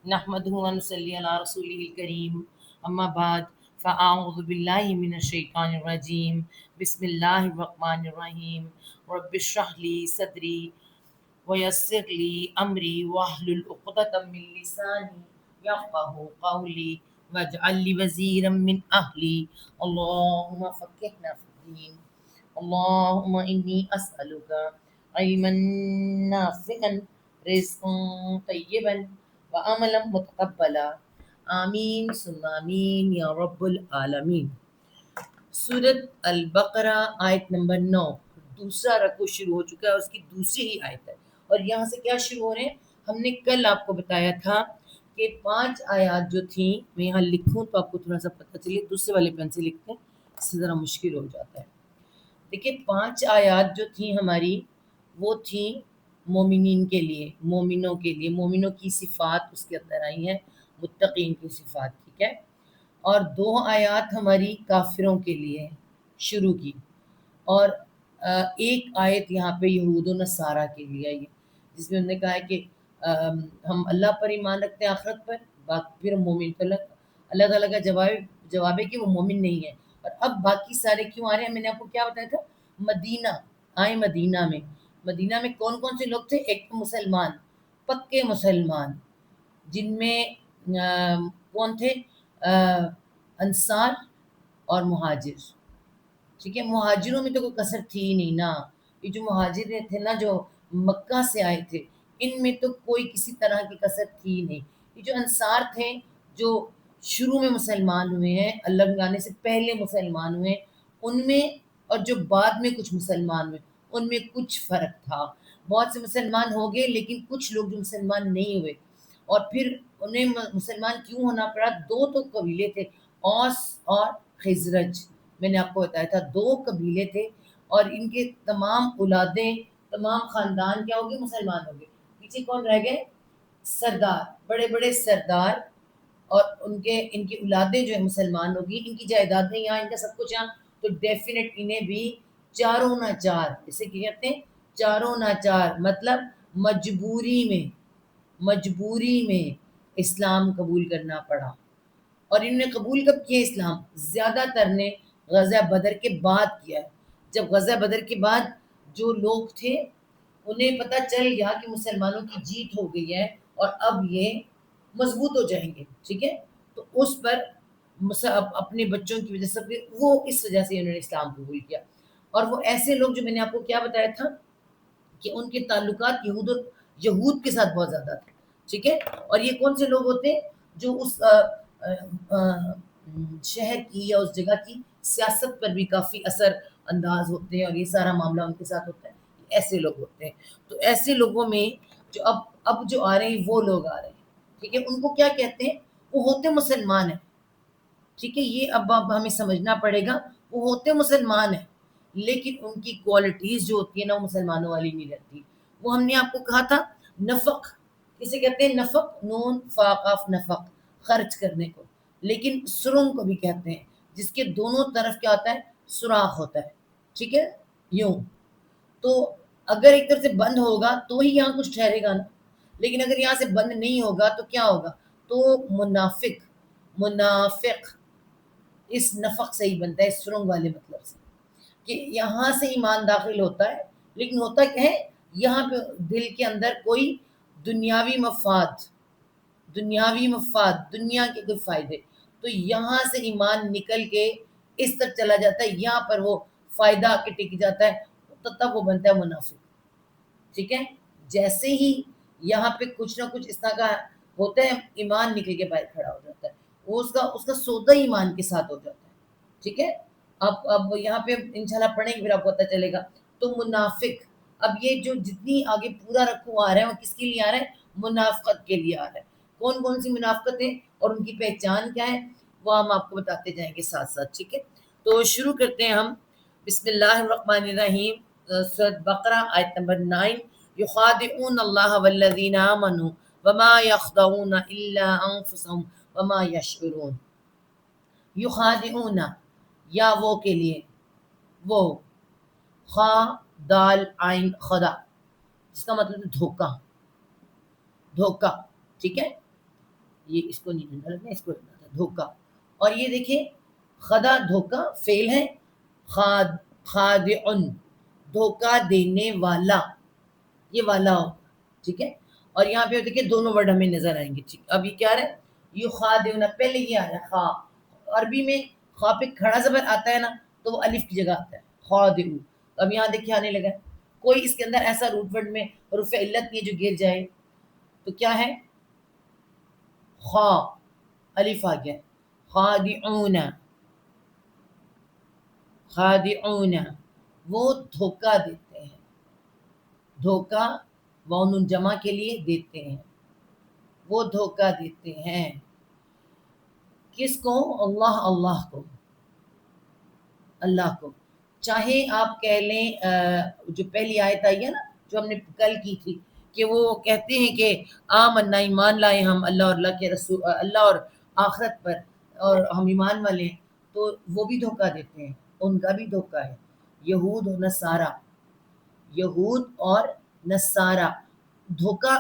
نحمده ونصلي على رسوله الكريم اما بعد فاعوذ بالله من الشيطان الرجيم بسم الله الرحمن الرحيم رب اشرح لي صدري ويسر لي امري واحلل عقدة من لساني يفقهوا قولي واجعل لي وزيرا من اهلي اللهم فقهنا في الدين اللهم إني أسألك علما نافعا رزقا طيبا وعملا متقبلا آمین ثم آمین یا رب العالمین۔ سورت البقرہ آیت نمبر 9، دوسرا رکوع شروع ہو چکا ہے، اس کی دوسری ہی آیت ہے۔ اور یہاں سے کیا شروع ہو رہے ہیں؟ ہم نے کل آپ کو بتایا تھا کہ 5 آیات جو تھیں، میں یہاں لکھوں تو آپ کو تھوڑا سا پتہ چلے، دوسرے والے پین سے لکھتے ہیں، اس سے ذرا مشکل ہو جاتا ہے۔ دیکھیں 5 آیات جو تھیں ہماری، وہ تھیں مومنین کے لیے، مومنوں کے لیے، مومنوں کی صفات اس کے اندر آئی ہیں، متقین کی صفات، ٹھیک ہے۔ اور 2 آیات ہماری کافروں کے لیے شروع کی، اور ایک آیت یہاں پہ یہود و نصارہ کے لیے آئی ہے، جس میں انہوں نے کہا ہے کہ ہم اللہ پر ایمان رکھتے ہیں، آخرت پر، باقی پھر مومن پر اللہ تعالیٰ کا جواب ہے کہ وہ مومن نہیں ہے۔ اور اب باقی سارے کیوں آ رہے ہیں؟ میں نے آپ کو کیا بتایا تھا؟ مدینہ آئے، مدینہ میں کون کون سے لوگ تھے؟ ایک مسلمان، پکے مسلمان، جن میں کون تھے؟ انصار اور مہاجر، ٹھیک ہے۔ مہاجروں میں تو کوئی کثر تھی ہی نہیں نا، یہ جو مہاجر تھے نا، جو مکہ سے آئے تھے، ان میں تو کوئی کسی طرح کی کثر تھی ہی نہیں۔ یہ جو انصار تھے، جو شروع میں مسلمان ہوئے ہیں، اللہ بلانے سے پہلے مسلمان ہوئے، ان میں اور جو بعد میں کچھ مسلمان ہوئے، ان میں کچھ فرق تھا۔ بہت سے مسلمان ہو گئے، لیکن کچھ لوگ جو مسلمان نہیں ہوئے، اور پھر انہیں مسلمان کیوں ہونا پڑا؟ 2 تو قبیلے تھے، اوس اور خزرج، میں نے آپ کو بتایا تھا 2 قبیلے تھے، اور ان کے تمام اولادیں، تمام خاندان کیا ہو گئے؟ مسلمان ہو گئے۔ پیچھے کون رہ گئے؟ سردار، بڑے بڑے سردار، اور ان کی اولادیں جو ہے مسلمان ہوگی، ان کی جائیدادیں یہاں، ان کا سب کچھ یہاں، تو ڈیفینیٹ انہیں بھی چاروں ناچار، اسے کیا کہتے ہیں؟ چاروں ناچار، مطلب مجبوری میں اسلام قبول کرنا پڑا۔ اور انہوں نے قبول کب کیا اسلام؟ زیادہ تر نے غزوہ بدر کے بعد کیا ہے۔ جب غزوہ بدر کے بعد جو لوگ تھے، انہیں پتہ چل گیا کہ مسلمانوں کی جیت ہو گئی ہے اور اب یہ مضبوط ہو جائیں گے، ٹھیک ہے، تو اس پر اپنے بچوں کی وجہ سے، وہ اس وجہ سے انہوں نے اسلام قبول کیا۔ اور وہ ایسے لوگ جو میں نے آپ کو کیا بتایا تھا کہ ان کے تعلقات یہود کے ساتھ بہت زیادہ تھے، ٹھیک ہے۔ اور یہ کون سے لوگ ہوتے ہیں؟ جو اس شہر کی یا اس جگہ کی سیاست پر بھی کافی اثر انداز ہوتے ہیں، اور یہ سارا معاملہ ان کے ساتھ ہوتا ہے، ایسے لوگ ہوتے ہیں۔ تو ایسے لوگوں میں جو اب جو آ رہے ہیں، وہ لوگ آ رہے ہیں، ٹھیک ہے۔ ان کو کیا کہتے ہیں؟ وہ ہوتے مسلمان ہیں، ٹھیک ہے، یہ اب ہمیں سمجھنا پڑے گا۔ وہ ہوتے مسلمان ہیں، لیکن ان کی کوالٹیز جو ہوتی ہیں نا، وہ مسلمانوں والی نہیں رہتی۔ وہ ہم نے آپ کو کہا تھا نفق، کسے کہتے ہیں؟ نفق، نون فا قاف، نفق، خرچ کرنے کو، لیکن سرنگ کو بھی کہتے ہیں، جس کے دونوں طرف کیا ہوتا ہے؟ سوراخ ہوتا ہے، ٹھیک ہے، یوں۔ تو اگر ایک طرف سے بند ہوگا تو ہی یہاں کچھ ٹھہرے گا نا، لیکن اگر یہاں سے بند نہیں ہوگا تو کیا ہوگا؟ تو منافق اس نفق سے ہی بنتا ہے، اس سرنگ والے مطلب سے، کہ یہاں سے ایمان داخل ہوتا ہے، لیکن ہوتا کیا ہے؟ یہاں پہ دل کے اندر کوئی دنیاوی مفاد، دنیا کے کوئی فائدے، تو یہاں سے ایمان نکل کے اس طرف چلا جاتا ہے، یہاں پر وہ فائدہ آ کے ٹک جاتا ہے، تو تب وہ بنتا ہے منافق، ٹھیک ہے۔ جیسے ہی یہاں پہ کچھ نہ کچھ اس طرح کا ہوتا ہے، ایمان نکل کے باہر کھڑا ہو جاتا ہے، وہ اس کا سودا ایمان کے ساتھ ہو جاتا ہے، ٹھیک ہے۔ اب یہاں پہ انشاءاللہ پڑھیں گے، پھر آپ کو پتہ چلے گا۔ تو منافق، اب یہ جو جتنی آگے پورا رکھو آ رہا ہے، وہ کس کے لیے آ رہا ہے؟ منافقت کے لیے آ رہا ہے۔ کون کون سی منافقتیں اور ان کی پہچان کیا ہے، وہ ہم آپ کو بتاتے جائیں گے ساتھ ساتھ، ٹھیک ہے۔ تو شروع کرتے ہیں ہم، بسم اللہ الرحمن الرحیم، سورۃ بقرہ آیت نمبر 9۔ یخادعون اللہ والذین آمنوا وما یخدعون الا انفسهم وما یشعرون۔ یخادعون، یا وہ کے لیے، وہ، خا دال عین خدا، جس کا مطلب ہے دھوکہ، ٹھیک ہے۔ یہ اس کو نہیں ڈنڈا لگنا، اس کو ڈنڈا تھا، دھوکا. اور یہ دیکھیں خدا دھوکا فعل ہے، خادعن دھوکا دینے والا، یہ والا ہوگا. ٹھیک ہے. اور یہاں پہ دیکھیں دونوں ورڈ ہمیں نظر آئیں گے. ٹھیک اب یہ کیا رہا ہے، یو خادعون، پہلے یہ آ رہا ہے خا، عربی میں خا پہ کھڑا زبر آتا ہے نا تو وہ الف کی جگہ آتا ہے خادعو. اب یہاں دیکھیے آنے لگا ہے، کوئی اس کے اندر ایسا روٹ ورڈ میں حروف علت نہیں ہے جو گر جائے، تو کیا ہے خا، الف آ گیا، خادعون، خادعون وہ دھوکا دیتے ہیں، دھوکا وون جمع کے لیے دیتے ہیں، وہ دھوکا دیتے ہیں. کس کو؟ اللہ، اللہ کو، اللہ کو. چاہے آپ کہہ لیں جو پہلی آیت آئی ہے نا جو ہم نے کل کی تھی کہ وہ کہتے ہیں کہ آمنا ایمان لائے ہم اللہ اور اللہ کے رسول، اللہ اور آخرت پر، اور ہم ایمان والے ہیں، تو وہ بھی دھوکا دیتے ہیں، ان کا بھی دھوکا ہے. یہود و نصارہ، یہود اور نصارہ دھوکا،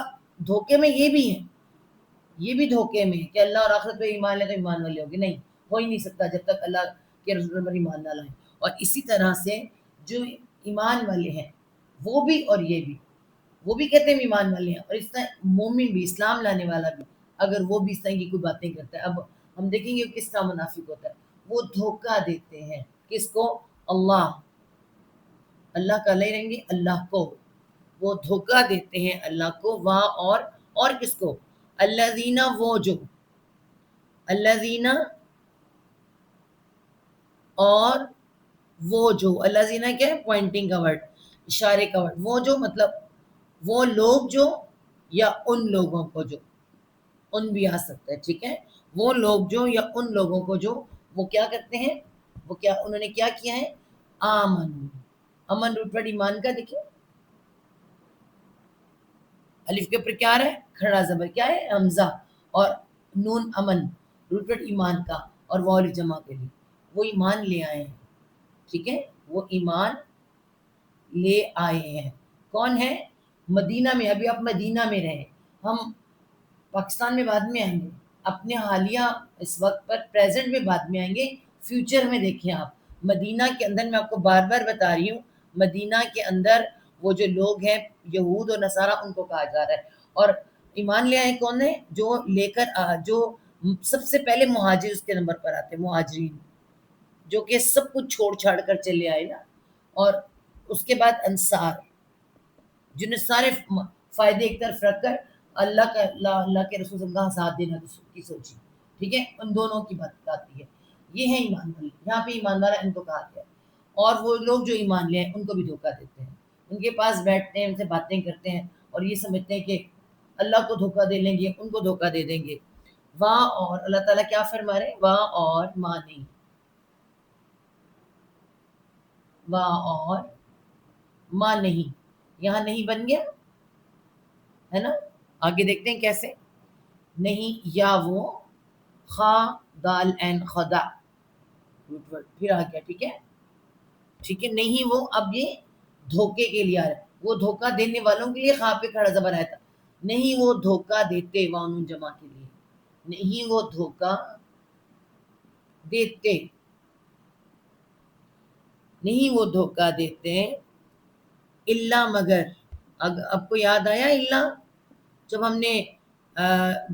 دھوکے میں یہ بھی ہے، یہ بھی دھوکے میں کہ اللہ اور آخرت پہ ایمان لے تو ایمان والے ہوگے، نہیں ہو ہی نہیں سکتا جب تک اللہ کے رسول پر ایمان نہ لائیں. اور اسی طرح سے جو ایمان والے ہیں وہ بھی اور یہ بھی، وہ بھی کہتے ہیں ایمان والے ہیں، اور اس طرح مومن بھی، اسلام لانے والا بھی، اگر وہ بھی اس طرح کی کوئی باتیں کرتا ہے. اب ہم دیکھیں گے کس طرح منافق ہوتا ہے. وہ دھوکا دیتے ہیں کس کو؟ اللہ، اللہ کا لے رہیں گے، اللہ کو وہ دھوکا دیتے ہیں، اللہ کو. وہاں اور کس کو؟ الذین وہ جو، الذین اور وہ جو، الذین کیا ہے؟ پوائنٹنگ کا ورڈ، اشارے کا ورڈ. وہ جو مطلب وہ لوگ جو، یا ان لوگوں کو جو، ان بھی آ سکتا ہے. ٹھیک ہے. وہ لوگ جو یا ان لوگوں کو جو، وہ کیا کرتے ہیں، وہ کیا انہوں نے کیا کیا ہے؟ آمن، امن روٹ ورڈ ایمان کا دیکھیں، الف کے اوپر کیا آ رہا ہے؟ کھڑا زبر، کیا ہے؟ حمزہ. اور نون امن روٹ ورڈ ایمان کا، اور واو جمع کے لیے، وہ ایمان لے آئے ہیں. ٹھیک ہے. وہ ایمان لے آئے ہیں. کون ہے؟ مدینہ میں. ابھی آپ مدینہ میں رہیں، ہم پاکستان میں بعد میں آئیں گے، اپنے حالیہ اس وقت پر پریزنٹ میں بعد میں آئیں گے. فیوچر میں دیکھیں آپ، مدینہ کے اندر میں آپ کو بار بار بتا رہی ہوں، مدینہ کے اندر وہ جو لوگ ہیں یہود اور نصارہ، ان کو کہا جا رہا ہے. اور ایمان لے آئے کون ہے؟ جو لے کر جو سب سے پہلے مہاجر اس کے نمبر پر آتے ہیں، مہاجرین، جو کہ سب کچھ چھوڑ چھاڑ کر چلے آئے نا. اور اس کے بعد انصار، جنہیں نے سارے فائدے ایک طرف رکھ کر اللہ کا، اللہ کے رسول صلی اللہ علیہ وسلم کا ساتھ دینا کی سوچی. ٹھیک ہے. ان دونوں کی بات آتی ہے. یہ ہے ایمان والے. یہاں پہ ایمان والا ان کو کہا گیا ہے. اور وہ لوگ جو ایمان لے ہیں ان کو بھی دھوکہ دیتے ہیں، ان کے پاس بیٹھتے ہیں، ان سے باتیں کرتے ہیں، اور یہ سمجھتے ہیں کہ اللہ کو دھوکہ دے لیں گے، ان کو دھوکہ دے دیں گے. وہاں اور اللہ تعالیٰ کیا فرما رہے ہیں؟ وہاں اور ماں نہیں، وہاں اور ماں نہیں، یہاں نہیں بن گیا ہے نا. آگے دیکھتے ہیں کیسے. نہیں، یا وہ، خا دال این خدا، پھر آ گیا. ٹھیک ہے. ٹھیک ہے. نہیں وہ، اب یہ دھوکے کے لیے آ رہا ہے، وہ دھوکہ دینے والوں کے لیے خواہ پہ کھڑا زبر آیا تھا. نہیں وہ دھوکہ دیتے، وانون جمع کے لیے، نہیں وہ دھوکہ دیتے، نہیں وہ دھوکہ دیتے اللہ مگر. اب کو یاد آیا اللہ؟ جب ہم نے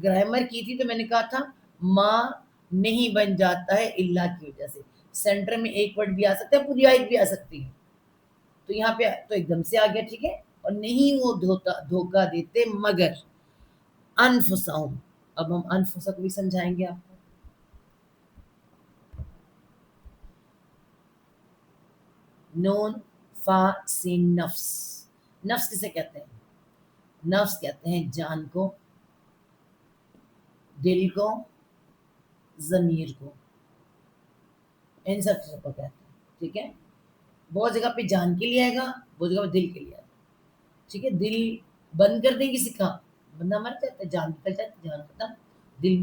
گرامر کی تھی تو میں نے کہا تھا ماں نہیں بن جاتا ہے اللہ کی وجہ سے. سینٹر میں ایک ورڈ بھی آ سکتا ہے، پوری آیت بھی آ سکتی ہے، تو یہاں پہ تو ایک دم سے آ گیا. ٹھیک ہے. اور نہیں وہ دھوکہ دیتے مگر انفسہم. اب ہم انفسہ کو بھی سمجھائیں گے آپ کو. نون فا سین نفس. نفس کسے کہتے ہیں؟ نفس کہتے ہیں جان کو، دل کو، ضمیر کو، ان سب چیزوں کو کہتے ہیں. ٹھیک ہے. بہت جگہ پہ جان کے لیے آئے گا، بہت جگہ پہ دل کے لیے آئے گا. ٹھیک ہے. دل بند کر دیں کسی کا، بندہ مر جاتا ہے، جان نکل جاتی، جان ختم، دل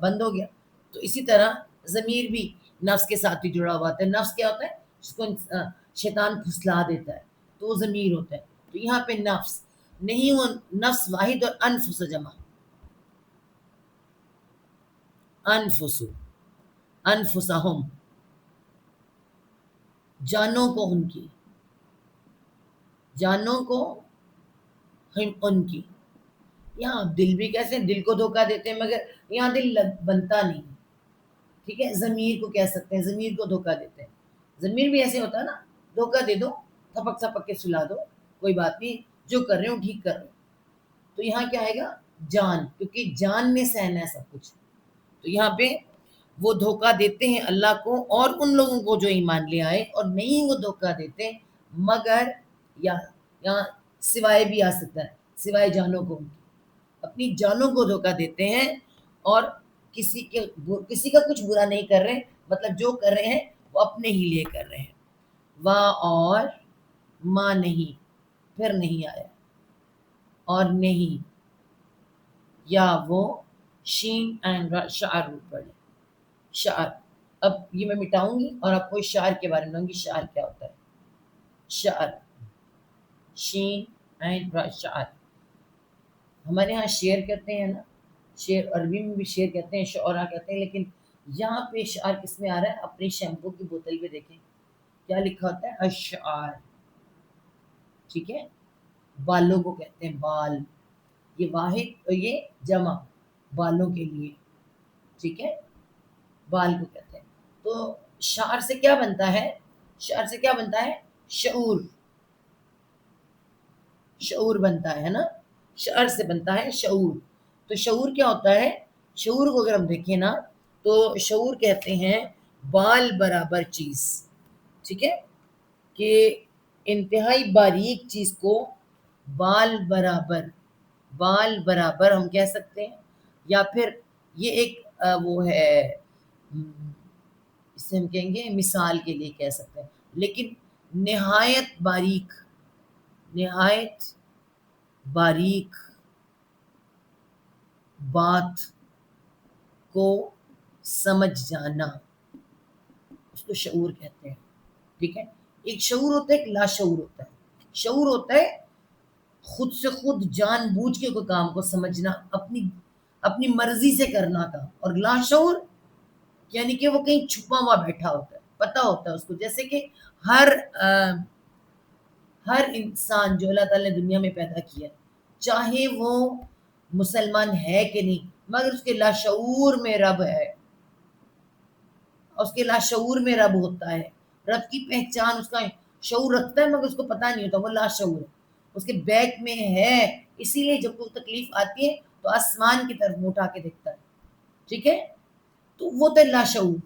بند ہو گیا. تو اسی طرح ضمیر بھی نفس کے ساتھ ہی جڑا ہوا ہوتا ہے. نفس کیا ہوتا ہے؟ جس کو شیطان پھسلا دیتا ہے، تو وہ ضمیر ہوتا ہے. تو یہاں پہ نفس نہیں، وہ نفس واحد اور انفس جمع. انفسو انفسہم، جانوں کو ان کی، جانوں کو ہم ان کی. یہاں دل بھی کیسے دل کو دھوکہ دیتے ہیں، مگر یہاں دل بنتا نہیں. ٹھیک ہے، ضمیر کو کہہ سکتے ہیں، ضمیر کو دھوکہ دیتے ہیں. ضمیر بھی ایسے ہوتا ہے نا، دھوکہ دے دو، تھپک تھپک کے سلا دو، کوئی بات نہیں، جو کر رہے ہو ٹھیک کر رہے ہو. تو یہاں کیا آئے گا؟ جان، کیونکہ جان نے سہنا ہے سب کچھ. تو یہاں پہ وہ دھوکہ دیتے ہیں اللہ کو اور ان لوگوں کو جو ایمان لے آئے، اور نہیں وہ دھوکہ دیتے مگر، یا یہاں سوائے بھی آ سکتا ہے، سوائے جانوں کو، اپنی جانوں کو دھوکہ دیتے ہیں، اور کسی کا کچھ برا نہیں کر رہے، مطلب جو کر رہے ہیں وہ اپنے ہی لیے کر رہے ہیں. اور ماں نہیں، پھر نہیں آیا، اور نہیں، یا وہ شین اینڈ شعر پڑھے. شعر، اب یہ میں مٹاؤں گی اور آپ کو شعر کے بارے میں بتاؤں گی. شعر کیا ہوتا ہے؟ شعر، شین اینڈ شعر. ہمارے یہاں شعر کہتے ہیں نا، شعر عربی میں بھی شعر کہتے ہیں، شعرا کہتے ہیں، لیکن یہاں پہ شعر کس میں آ رہا ہے؟ اپنی شیمپو کی بوتل پہ دیکھیں کیا لکھا ہوتا ہے؟ اشعار. ٹھیک ہے، بالوں کو کہتے ہیں بال، یہ واحد اور یہ جمع، بالوں کے لیے. ٹھیک ہے، بال کو کہتے ہیں. تو شعر سے کیا بنتا ہے؟ شعر سے کیا بنتا ہے؟ شعور، شعور بنتا ہے نا، شعر سے بنتا ہے شعور. تو شعور کیا ہوتا ہے؟ شعور کو اگر ہم دیکھیں نا تو شعور کہتے ہیں بال برابر چیز. ٹھیک ہے، کہ انتہائی باریک چیز کو بال برابر، بال برابر ہم کہہ سکتے ہیں، یا پھر یہ ایک وہ ہے، اس سے ہم کہیں گے مثال کے لیے کہہ سکتے ہیں، لیکن نہایت باریک، نہایت باریک بات کو سمجھ جانا، اس کو شعور کہتے ہیں. ٹھیک ہے، ایک شعور ہوتا ہے، ایک لاشعور ہوتا ہے. شعور ہوتا ہے خود سے خود جان بوجھ کے کوئی کام کو سمجھنا، اپنی مرضی سے کرنا کا. اور لاشعور یعنی کہ وہ کہیں چھپا ہوا بیٹھا ہوتا ہے، پتہ ہوتا ہے اس کو. جیسے کہ ہر انسان جو اللہ تعالیٰ نے دنیا میں پیدا کیا، چاہے وہ مسلمان ہے کہ نہیں، مگر اس کے لاشعور میں رب ہے، اس کے لاشعور میں رب ہوتا ہے. رب کی پہچان اس کا شعور رکھتا ہے، مگر اس کو پتہ نہیں ہوتا، وہ لاشعور ہے، اس کے بیک میں ہے. اسی لیے جب کوئی تکلیف آتی ہے تو آسمان کی طرف منہ اٹھا کے دیکھتا ہے. ٹھیک ہے، تو وہ تو لاشعور،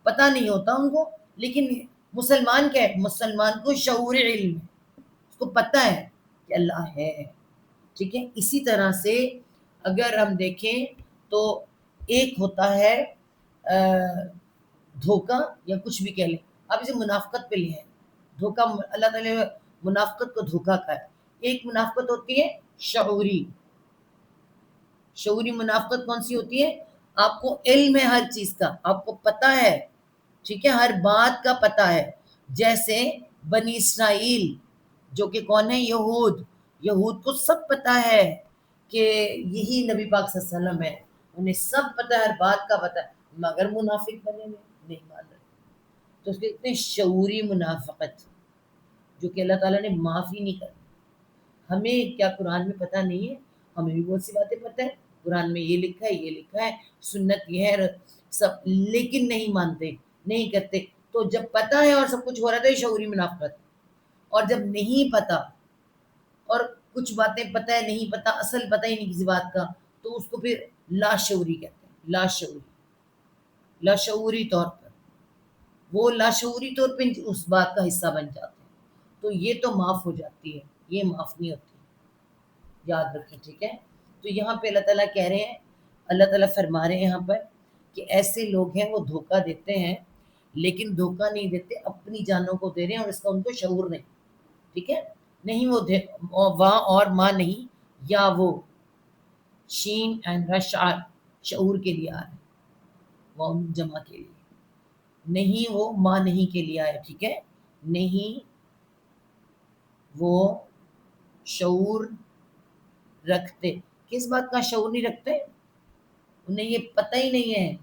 پتہ نہیں ہوتا ان کو. لیکن مسلمان کیا ہے؟ مسلمان کو شعور علم ہے، اس کو پتہ ہے کہ اللہ ہے. ٹھیک ہے، اسی طرح سے اگر ہم دیکھیں تو ایک ہوتا ہے دھوکہ، یا کچھ بھی کہہ لیں آپ اسے، منافقت پہ لے ہیں. دھوکہ، اللہ تعالیٰ نے منافقت کو دھوکہ کہا ہے. ایک منافقت ہوتی ہے شعوری. شعوری منافقت کون سی ہوتی ہے؟ آپ کو علم ہے ہر چیز کا، آپ کو پتہ ہے. ٹھیک ہے، ہر بات کا پتہ ہے. جیسے بنی اسرائیل، جو کہ کون ہے؟ یہود. یہود کو سب پتہ ہے کہ یہی نبی پاک صلی اللہ علیہ وسلم ہے، انہیں سب پتہ ہے، ہر بات کا پتہ ہے، مگر منافق بنے ہوئے نہیں مان رہے. تو اس کے اتنے شعوری منافقت جو کہ اللہ تعالیٰ نے معافی نہیں کرتی. ہمیں کیا قرآن میں پتہ نہیں ہے؟ ہمیں بھی بہت سی باتیں پتہ ہے، قرآن میں یہ لکھا ہے، یہ لکھا ہے، سنت یہ ہے سب، لیکن نہیں مانتے، نہیں کرتے. تو جب پتہ ہے اور سب کچھ ہو رہا تھا، یہ شعوری منافقت. اور جب نہیں پتہ، اور کچھ باتیں پتہ ہے، نہیں پتہ، اصل پتہ ہی نہیں کسی بات کا، تو اس کو پھر لاشعوری کہتے ہیں. لاشعوری، لاشعوری طور پر وہ لاشعوری طور پہ اس بات کا حصہ بن جاتے ہیں. تو یہ تو معاف ہو جاتی ہے، یہ معاف نہیں ہوتی، یاد رکھیں. ٹھیک ہے، تو یہاں پہ اللہ تعالیٰ کہہ رہے ہیں، اللہ تعالیٰ فرما رہے ہیں یہاں پر کہ ایسے لوگ ہیں وہ دھوکہ دیتے ہیں، لیکن دھوکہ نہیں دیتے، اپنی جانوں کو دے رہے ہیں، اور اس کا ان کو شعور نہیں. ٹھیک ہے، نہیں وہ واں اور ماں نہیں، یا وہ شین اینڈ شعر شعور کے لیے آ رہے ہیں، وہ جمع کے لیے نہیں، وہ ماں نہیں کے لیے آئے. ٹھیک ہے، نہیں وہ شعور رکھتے. کس بات کا شعور نہیں رکھتے؟ انہیں یہ پتہ ہی نہیں ہے،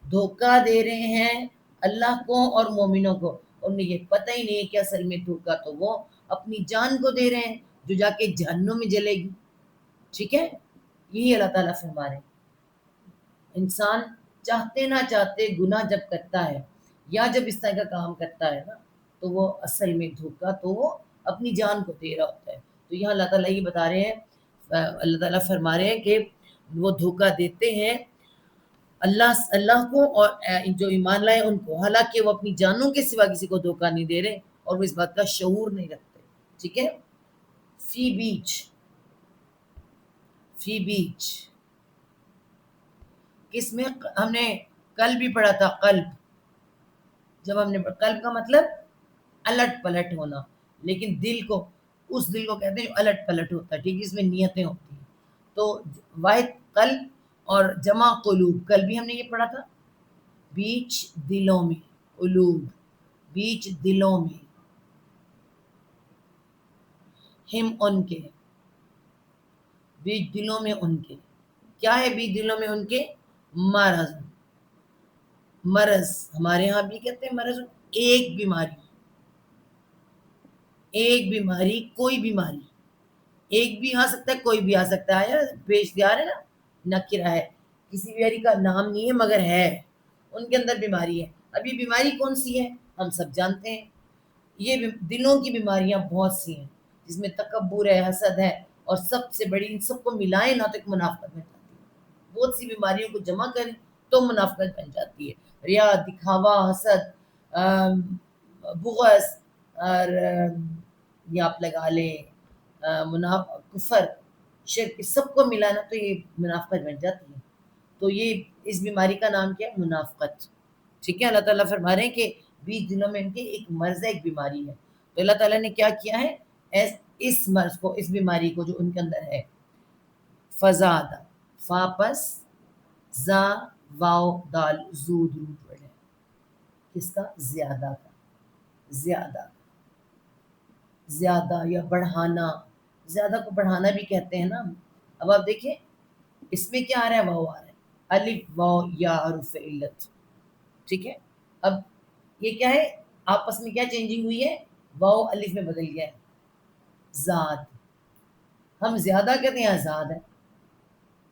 دھوکہ دے رہے ہیں اللہ کو اور مومنوں کو، انہیں یہ پتہ ہی نہیں ہے کہ اصل میں دھوکہ تو وہ اپنی جان کو دے رہے ہیں جو جا کے جہنم میں جلے گی. ٹھیک ہے، یہی اللہ تعالیٰ فرما رہے ہیں. انسان چاہتے نہ چاہتے گناہ جب کرتا ہے یا جب اس طرح کا کام کرتا ہے نا، تو وہ اصل میں دھوکہ تو وہ اپنی جان کو دے رہا ہوتا ہے. تو یہاں اللہ تعالیٰ یہ بتا رہے ہیں، اللہ تعالیٰ فرما رہے ہیں کہ وہ دھوکہ دیتے ہیں اللہ کو اور جو ایمان لائے ان کو، حالانکہ وہ اپنی جانوں کے سوا کسی کو دھوکہ نہیں دے رہے اور وہ اس بات کا شعور نہیں رکھتے. ٹھیک ہے، فی بیچ کس میں ہم نے کل بھی پڑھا تھا، قلب. جب ہم نے قلب کا مطلب الٹ پلٹ ہونا، لیکن دل کو، اس دل کو کہتے ہیں جو الٹ پلٹ ہوتا ہے. ٹھیک ہے، اس میں نیتیں ہوتی ہیں. تو واحد قلب اور جمع قلوب، کل بھی ہم نے یہ پڑھا تھا. بیچ دلوں میں، قلوب بیچ دلوں میں، ہم ان کے، بیچ دلوں میں ان کے. کیا ہے بیچ دلوں میں ان کے؟ مرض. ہمارے ہاں بھی کہتے ہیں مرض. ایک بیماری کوئی بیماری، ایک بھی آ سکتا ہے کوئی بھی آ سکتا ہے. پیش دیار ہے نا، نکرہ ہے، کسی بیماری کا نام نہیں ہے مگر ہے، ان کے اندر بیماری ہے. اب یہ بیماری کون سی ہے ہم سب جانتے ہیں. یہ دلوں کی بیماریاں بہت سی ہیں، جس میں تکبر ہے، حسد ہے، اور سب سے بڑی ان سب کو ملائیں نہ تو ایک منافقت میں جاتی ہے. بہت سی بیماریوں کو جمع کریں تو منافقت بن جاتی ہے. ریا، دکھاوا، حسد، بغض، اور یہ آپ لگا لیں کفر، شرک، سب کو ملانا تو یہ منافقت بن جاتی ہے. تو یہ اس بیماری کا نام کیا ہے؟ منافقت. ٹھیک ہے، اللہ تعالیٰ فرما رہے ہیں کہ بیچ دنوں میں ان کے ایک مرض ہے، ایک بیماری ہے. تو اللہ تعالیٰ نے کیا کیا ہے؟ اس مرض کو، اس بیماری کو جو ان کے اندر ہے، فزادہ، فاپس زا واو دال زو درود پڑھے. کس کا؟ زیادہ کا. زیادہ یا بڑھانا، زیادہ کو بڑھانا بھی کہتے ہیں نا. اب آپ دیکھیں اس میں کیا آ رہا ہے؟ واو آ رہا ہے، الف واو یا حرف علت. ٹھیک ہے، اب یہ کیا ہے؟ آپس میں کیا چینجنگ ہوئی ہے؟ واو الف میں بدل گیا ہے. زاد، ہم زیادہ کہتے ہیں، یہاں زاد ہے.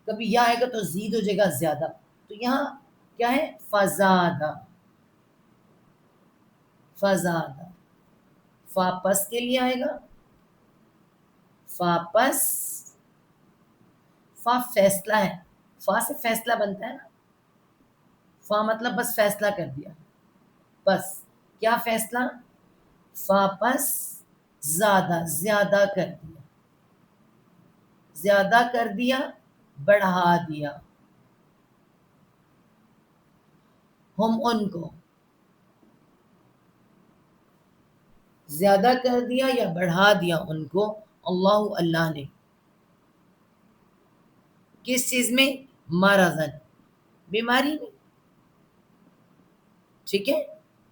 کبھی یا آئے گا تو زید ہو جائے گا، زیادہ. تو یہاں کیا ہے؟ فزادہ. فاپس کے لیے آئے گا، فاپس. فا فیصلہ ہے، فا سے فیصلہ بنتا ہے نا. فا مطلب بس فیصلہ کر دیا، بس. کیا فیصلہ؟ فاپس زیادہ کر دیا، زیادہ کر دیا، بڑھا دیا. ہم ان کو زیادہ کر دیا یا بڑھا دیا ان کو، اللہ نے. کس چیز میں؟ مرضن، بیماری میں. ٹھیک ہے،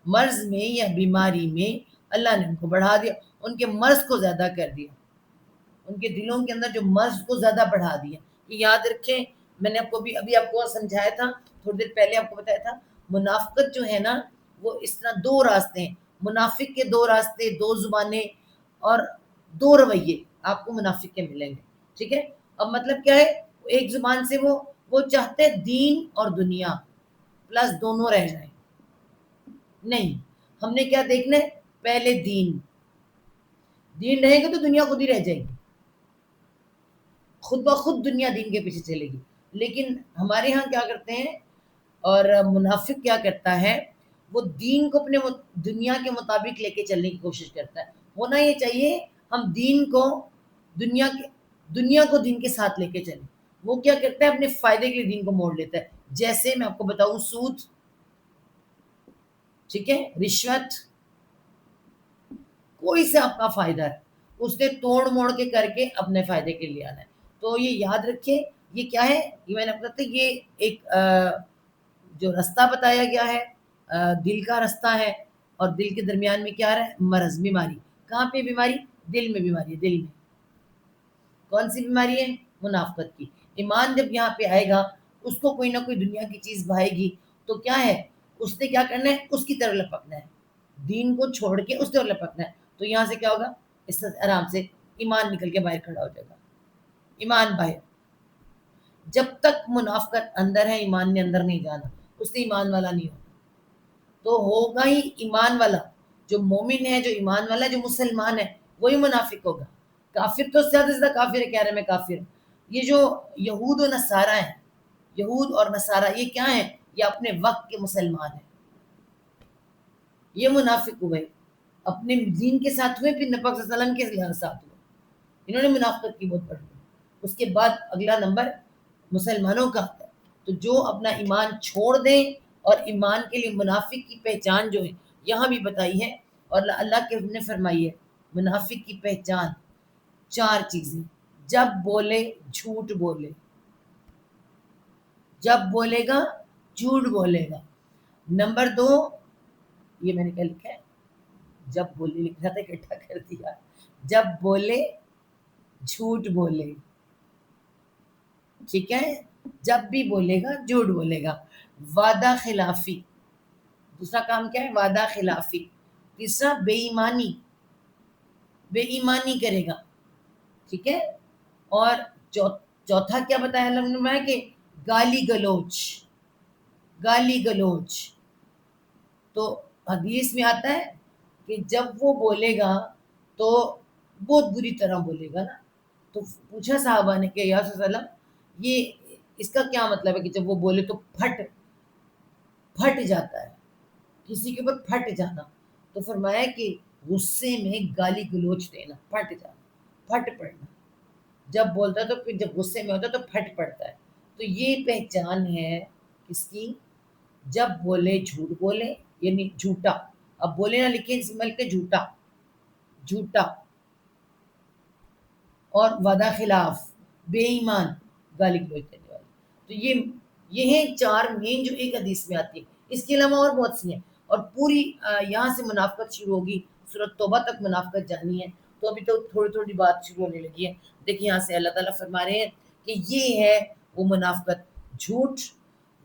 مرض میں یا بیماری میں اللہ نے ان کو بڑھا دیا، ان کے مرض کو زیادہ کر دیا، ان کے دلوں کے اندر جو مرض کو زیادہ بڑھا دیا. یہ یاد رکھیں، میں نے آپ کو ابھی آپ کو سمجھایا تھا، تھوڑی دیر پہلے آپ کو بتایا تھا. منافقت جو ہے نا، وہ اس طرح دو راستے ہیں. منافق کے دو راستے، دو زبانیں اور دو رویے آپ کو منافق کے ملیں گے. ٹھیک ہے، اب مطلب کیا ہے؟ ایک زبان سے وہ چاہتے دین اور دنیا پلس دونوں رہ جائیں. نہیں، ہم نے کیا دیکھنا ہے؟ پہلے دین رہے گا تو دنیا خود ہی رہ جائے گی، خود بخود دنیا دین کے پیچھے چلے گی. لیکن ہمارے ہاں کیا کرتے ہیں، اور منافق کیا کرتا ہے؟ وہ دین کو اپنے دنیا کے مطابق لے کے چلنے کی کوشش کرتا ہے. ہونا یہ چاہیے ہم دین کو دنیا کو دین کے ساتھ لے کے چلیں. وہ کیا کرتا ہے؟ اپنے فائدے کے لیے دین کو موڑ لیتا ہے. جیسے میں آپ کو بتاؤں، سود، ٹھیک ہے، رشوت، کوئی سے آپ کا فائدہ ہے، اس نے توڑ موڑ کے کر کے اپنے فائدے کے لیے آنا ہے. تو یہ یاد رکھیں، یہ کیا ہے؟ یہ میں نے بتایا، یہ ایک جو رستہ بتایا گیا ہے، دل کا رستہ ہے، اور دل کے درمیان میں کیا آ رہا ہے؟ مرض، بیماری. کہاں پہ بیماری؟ دل میں بیماری ہے. دل میں کون سی بیماری ہے؟ منافقت کی. ایمان جب یہاں پہ آئے گا اس کو کوئی نہ کوئی دنیا کی چیز بھائے گی تو کیا ہے، اس نے کیا کرنا ہے، اس کی طرف لپکنا ہے، دین کو چھوڑ کے اس طرف لپکنا ہے. تو یہاں سے کیا ہوگا، اس سے آرام سے ایمان نکل کے باہر کھڑا ہو جائے گا. ایمان باہر، جب تک منافقت اندر ہے ایمان نے اندر نہیں جانا، اس سے ایمان والا نہیں ہوگا. تو ہوگا ہی ایمان والا، جو مومن ہے، جو ایمان والا ہے، جو مسلمان ہے، وہی منافق ہوگا. کافر تو زیادہ سے زیادہ کافر ہے، کہہ رہے میں کافر. یہ جو یہود و نصارہ ہیں، یہود اور نصارہ، یہ کیا ہیں، یہ اپنے وقت کے مسلمان ہیں. یہ منافق ہوئے، اپنے دین کے ساتھ ہوئے، پھر نبی صلی اللہ علیہ وسلم کے ساتھ ہوئے. انہوں نے منافقت کی بہت پڑھ لی. اس کے بعد اگلا نمبر مسلمانوں کا آتا ہے. تو جو اپنا ایمان چھوڑ دیں، اور ایمان کے لیے منافق کی پہچان جو ہے یہاں بھی بتائی ہے، اور اللہ کے نے فرمائی ہے منافق کی پہچان 4 چیزیں. جب بولے جھوٹ بولے، جب بولے گا جھوٹ بولے گا. نمبر 2، یہ میں نے کیا لکھا ہے، جب بولے لکھا تھا اکٹھا کر دیا. جب بولے جھوٹ بولے، ٹھیک ہے، جب بھی بولے گا جھوٹ بولے گا. وعدہ خلافی، دوسرا کام کیا ہے، وعدہ خلافی. تیسرا بے ایمانی، بے ایمانی کرے گا، ٹھیک ہے. اور چوتھا کیا بتایا اللہ نے، کہ گالی گلوچ، گالی گلوچ. تو حدیث میں آتا ہے کہ جب وہ بولے گا تو بہت بری طرح بولے گا نا. تو پوچھا صحابہ نے کہ یا رسول اللہ، یہ اس کا کیا مطلب ہے کہ جب وہ بولے تو پھٹ جاتا ہے، کسی کے اوپر پھٹ جانا. تو فرمایا کہ غصے میں گالی گلوچ دینا، پھٹ جانا، پھٹ پڑنا. جب بولتا ہے تو پھر جب غصے میں ہوتا ہے تو پھٹ پڑتا ہے. تو یہ پہچان ہے کس کی، جب بولے جھوٹ بولے، یعنی جھوٹا. اب بولے نہ لکھے اس ملک کے، جھوٹا، جھوٹا. اور وعدہ خلاف، بے ایمان، گالی گلوچ دینے والی. تو یہ ہیں 4 مین جو ایک حدیث میں آتی ہے. اس کے علاوہ اور بہت سی ہیں. اور پوری یہاں سے منافقت شروع ہوگی، سورۃ توبہ تک منافقت جانی ہے. تو ابھی تو تھوڑی تھوڑی بات شروع ہونے لگی ہے. دیکھیں یہاں سے اللہ تعالیٰ فرما رہے ہیں کہ یہ ہے وہ منافقت، جھوٹ،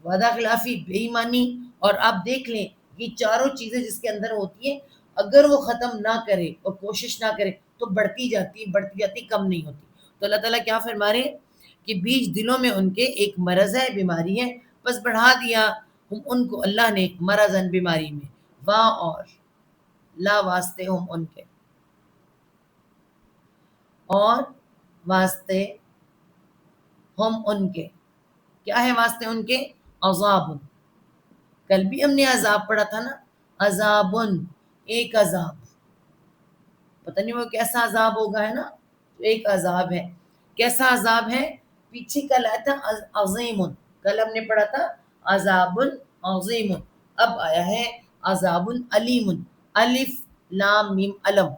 وعدہ خلافی، بے ایمانی. اور آپ دیکھ لیں یہ چاروں چیزیں جس کے اندر ہوتی ہیں، اگر وہ ختم نہ کرے اور کوشش نہ کرے تو بڑھتی جاتی، کم نہیں ہوتی. تو اللہ تعالیٰ کیا فرما رہے ہیں کہ بیچ دلوں میں ان کے ایک مرض ہے، بیماری ہے، بس بڑھا دیا ہم ان کو اللہ نے مرضن، بیماری میں. واں اور لا واسطے ہم ان کے، اور واسطے ہم ان کے، کیا ہے واسطے ان کے، عذاب. کل بھی ہم نے عذاب پڑھا تھا نا، عذابن، ایک عذاب. پتہ نہیں وہ کیسا عذاب ہوگا، ہے نا. ایک عذاب ہے. کیسا عذاب ہے، پیچھے کل آیا تھا عظیم، کل ہم نے پڑھا تھا عذاب عظیم. اب آیا ہے عذاب علیم. الف لام میم علم.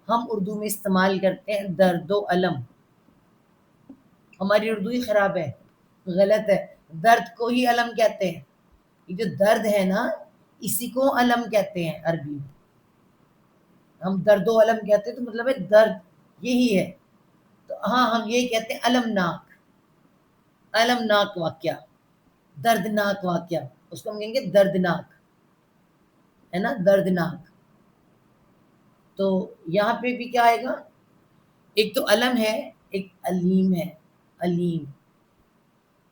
ہم اردو میں استعمال کرتے ہیں درد و علم. ہماری اردو ہی خراب ہے، غلط ہے. درد کو ہی علم کہتے ہیں. یہ جو درد ہے نا، اسی کو علم کہتے ہیں عربی میں. ہم درد و علم کہتے ہیں تو مطلب ہے درد، یہی ہے. تو ہاں ہم یہی کہتے ہیں المناک، المناک واقعہ، دردناک واقعہ. اس کو ہم کہیں گے دردناک، ہے نا، دردناک. تو یہاں پہ بھی کیا آئے گا، ایک تو علم ہے، ایک علیم ہے، علیم.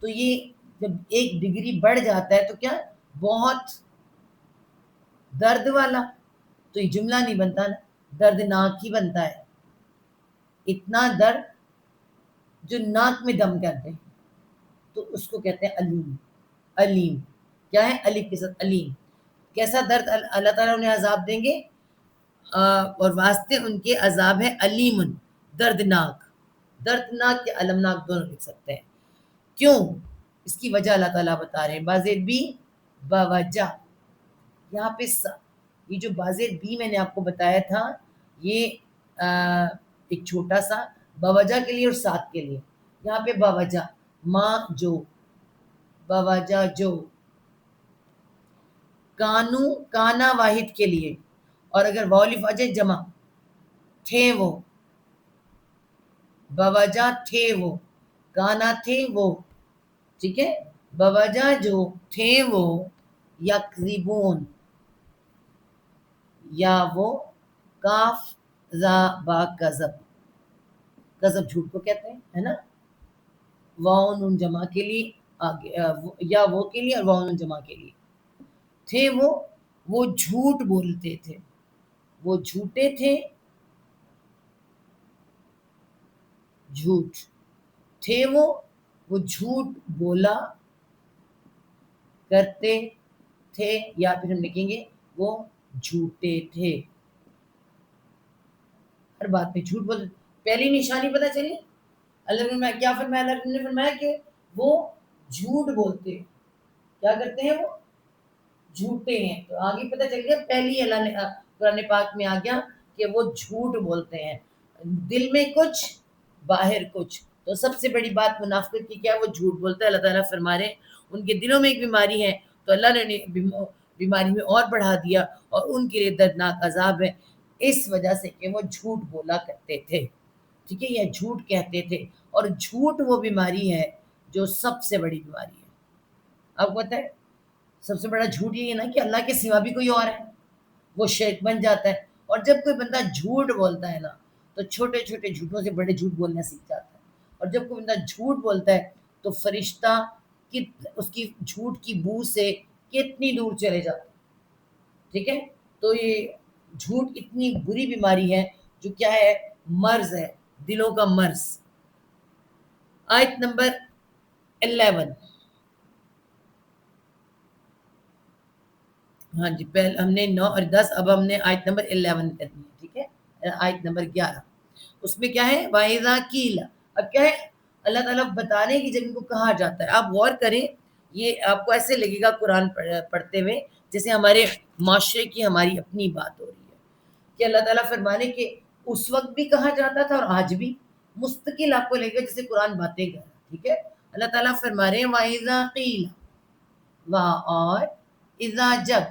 تو یہ جب ایک ڈگری بڑھ جاتا ہے تو کیا، بہت درد والا. تو یہ جملہ نہیں بنتا نا، دردناک ہی بنتا ہے. اتنا درد جو ناک میں دم کر دے، تو اس کو کہتے ہیں علیم. علیم کیا ہے، الف کے ساتھ علیم. کیسا درد اللہ تعالیٰ انہیں عذاب دیں گے، اور واسطے ان کے عذاب ہے علیم، دردناک. دردناک یا المناک دونوں لکھ سکتے ہیں. کیوں، اس کی وجہ اللہ تعالیٰ بتا رہے ہیں، بازید بھی بوجہ. یہاں پہ یہ جو بازید بھی میں نے آپ کو بتایا تھا، یہ ایک چھوٹا سا بوجہ کے لیے اور ساتھ کے لیے. یہاں پہ بوجہ، ماں جو، بوجہ جو. کانو، کانا واحد کے لیے، اور اگر واؤ آ جائے جمع، تھے وہ، بوجہ تھے وہ، کانا تھے وہ. ٹھیک ہے. بوجہ جو تھے وہ یکذبون، یا وہ کاف زا با کذب، کذب جھوٹ کو کہتے ہیں، ہے نا. واو نون جمع کے لیے آگے یا وہ کے لیے اور واو نون جمع کے لیے. تھے وہ جھوٹ بولتے تھے، وہ جھوٹے تھے، جھوٹ تھے وہ جھوٹ بولا کرتے تھے، یا پھر ہم لکھیں گے وہ جھوٹے تھے. ہر بات پہ جھوٹ بول. پہلی نشانی پتہ چلی اللہ نے فرمایا کیا فرمایا، اللہ نے فرمایا کہ وہ جھوٹ بولتے. کیا کرتے ہیں وہ؟ جھوٹے ہیں. تو آگے پتہ چل گیا پہلی اللہ نے قرآن پاک میں آ گیا کہ وہ جھوٹ بولتے ہیں، دل میں کچھ باہر کچھ. تو سب سے بڑی بات منافقت کی کیا؟ وہ جھوٹ بولتا ہے. اللہ تعالیٰ فرما رہے ہیں ان کے دلوں میں ایک بیماری ہے، تو اللہ نے بیماری میں اور بڑھا دیا، اور ان کے لیے دردناک عذاب ہے، اس وجہ سے کہ وہ جھوٹ بولا کرتے تھے. ٹھیک ہے، یا جھوٹ کہتے تھے. اور جھوٹ وہ بیماری ہے جو سب سے بڑی بیماری ہے. آپ کو پتہ ہے سب سے بڑا جھوٹ یہ ہے نا کہ اللہ کے سوا بھی کوئی اور ہے، وہ شرک بن جاتا ہے. اور جب کوئی بندہ جھوٹ بولتا ہے نا تو چھوٹے چھوٹے جھوٹوں سے بڑے جھوٹ بولنا سیکھ جاتا ہے. اور جب کوئی بندہ جھوٹ بولتا ہے تو فرشتہ اس کی جھوٹ کی بو سے کتنی دور چلے جاتا ہے. ٹھیک ہے. تو یہ جھوٹ اتنی بری بیماری ہے جو کیا ہے؟ مرض ہے، دلوں کا مرض. آیت نمبر 11. ہاں جی، پہلے ہم نے 9 اور 10، اب ہم نے آیت نمبر 11 کرنی ہے. ٹھیک ہے، آیت نمبر 11. اس میں کیا ہے؟ وَإِذَا قِيلَ. اب کیا ہے؟ اللہ تعالیٰ بتا رہے ہیں کہ جب ان کو کہا جاتا ہے. آپ غور کریں، یہ آپ کو ایسے لگے گا قرآن پڑھتے ہوئے جیسے ہمارے معاشرے کی ہماری اپنی بات ہو رہی ہے، کہ اللہ تعالیٰ فرمانے کہ اس وقت بھی کہا جاتا تھا اور آج بھی مستقل آپ کو لگے گا جیسے قرآن باتیں کر رہا ہے. ٹھیک ہے. اللہ تعالیٰ فرما رہے ہیں وَإِذَا قِيلَ، وہاں اور اذا جب،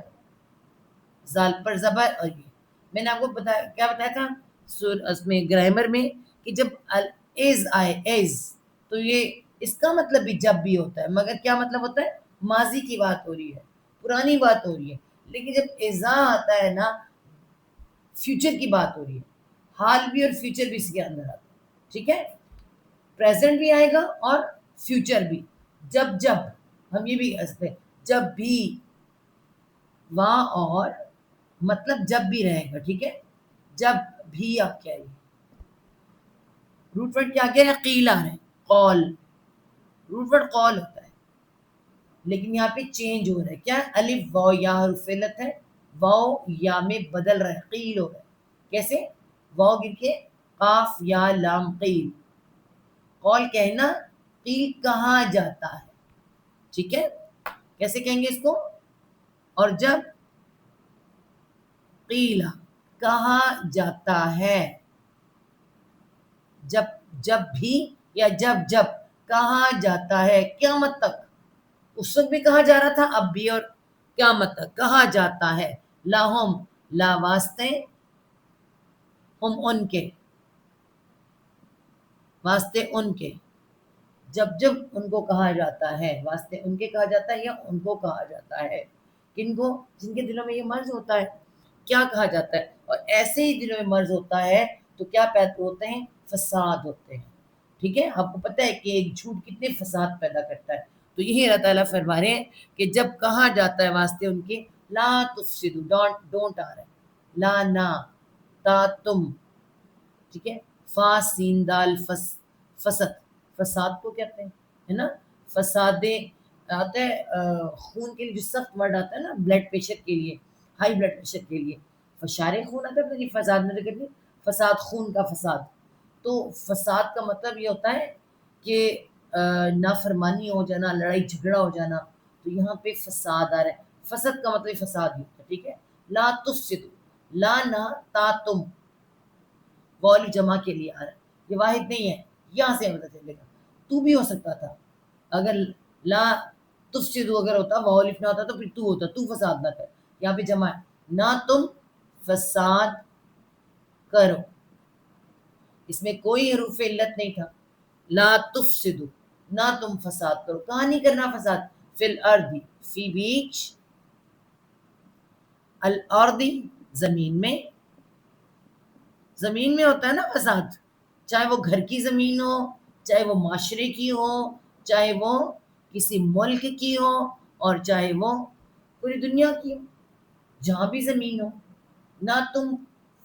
زال پر زبر. اور یہ میں نے آپ کو کیا بتایا تھا اس میں گرامر میں کہ جب از آئے از تو یہ اس کا مطلب بھی جب بھی ہوتا ہے، مگر کیا مطلب ہوتا ہے؟ ماضی کی بات ہو رہی ہے، پرانی بات ہو رہی ہے. لیکن جب اذا آتا ہے نا، فیوچر کی بات ہو رہی ہے، حال بھی اور فیوچر بھی اس کے اندر آتا ہے. ٹھیک ہے. پریزنٹ بھی آئے گا اور فیوچر بھی. جب ہم یہ بھی ہنستے ہیں، جب بھی، وہاں اور مطلب جب بھی رہے گا. ٹھیک ہے. جب بھی آپ کیا ہے، روٹ ورڈ کیا کہہ رہے ہیں؟ قیلا ہے، قول. روٹ ورڈ قول ہوتا ہے، لیکن یہاں پہ چینج ہو رہا ہے. کیا؟ الف واو یا حرف علت ہے، واو یا میں بدل رہا ہے، قیل ہو رہا ہے. کیسے؟ واو گر کے قاف یا لام قیل. قول کہنا، قیل کہا جاتا ہے. ٹھیک ہے. کیسے کہیں گے اس کو؟ اور جب قیلا کہا جاتا ہے، جب بھی یا جب کہا جاتا ہے قیامت تک. اس وقت بھی کہا جا رہا تھا، اب بھی، اور قیامت تک کہا جاتا ہے. لاہم، لا واسطے، ہم ان کے، واسطے ان کے. جب ان کو کہا جاتا ہے، واسطے ان کے کہا جاتا ہے یا ان کو کہا جاتا ہے. کن کو؟ جن کے دلوں میں یہ مرض ہوتا ہے. کیا کہا جاتا ہے؟ اور ایسے ہی دلوں میں مرض ہوتا ہے تو کیا پیدا ہوتے ہیں؟ فساد ہوتے ہیں. ٹھیک ہے. آپ کو پتہ ہے کہ ایک جھوٹ کتنے فساد پیدا کرتا ہے. تو یہی اللہ تعالیٰ فرما رہے ہیں کہ جب کہا جاتا ہے واسطے ان کے، لا تفسدو، ڈونٹ آ رہا ہے، لا نا، تا تم. ٹھیک ہے. فا سین دال فسد، فساد کو کہتے ہیں، ہے نا. فساد آتا ہے خون کے لیے جو سخت ورڈ آتا ہے نا، بلڈ پریشر کے لیے، ہائی بلڈ پریشر کے لیے فشار خون آتا ہے. فساد میں کہتے ہیں فساد، خون کا فساد. تو فساد کا مطلب یہ ہوتا ہے کہ نافرمانی ہو جانا، لڑائی جھگڑا ہو جانا. تو یہاں پہ فساد آ رہا ہے. فسد کا مطلب فساد ہی ہوتا ہے. ٹھیک ہے. لا تفسدو، لا نا تا تم، والی جمع کے لیے آ رہا ہے. یہ واحد نہیں ہے، یہاں سے پتہ چلے گا. تو بھی ہو سکتا تھا، اگر لا تفسدو اگر ہوتا، واو لکھنا ہوتا تو پھر تو ہوتا، تو فساد نہ کر. یہاں پہ جمع ہے، نہ تم فساد کرو. اس میں کوئی حروف علت نہیں تھا. لا تفسدو، نہ تم فساد کرو. کہاں نہیں کرنا فساد؟ فی الارض، فی بیچ، الارض زمین میں. زمین میں ہوتا ہے نا فساد، چاہے وہ گھر کی زمین ہو، چاہے وہ معاشرے کی ہو، چاہے وہ کسی ملک کی ہو، اور چاہے وہ پوری دنیا کی ہو، جہاں بھی زمین ہو. نہ تم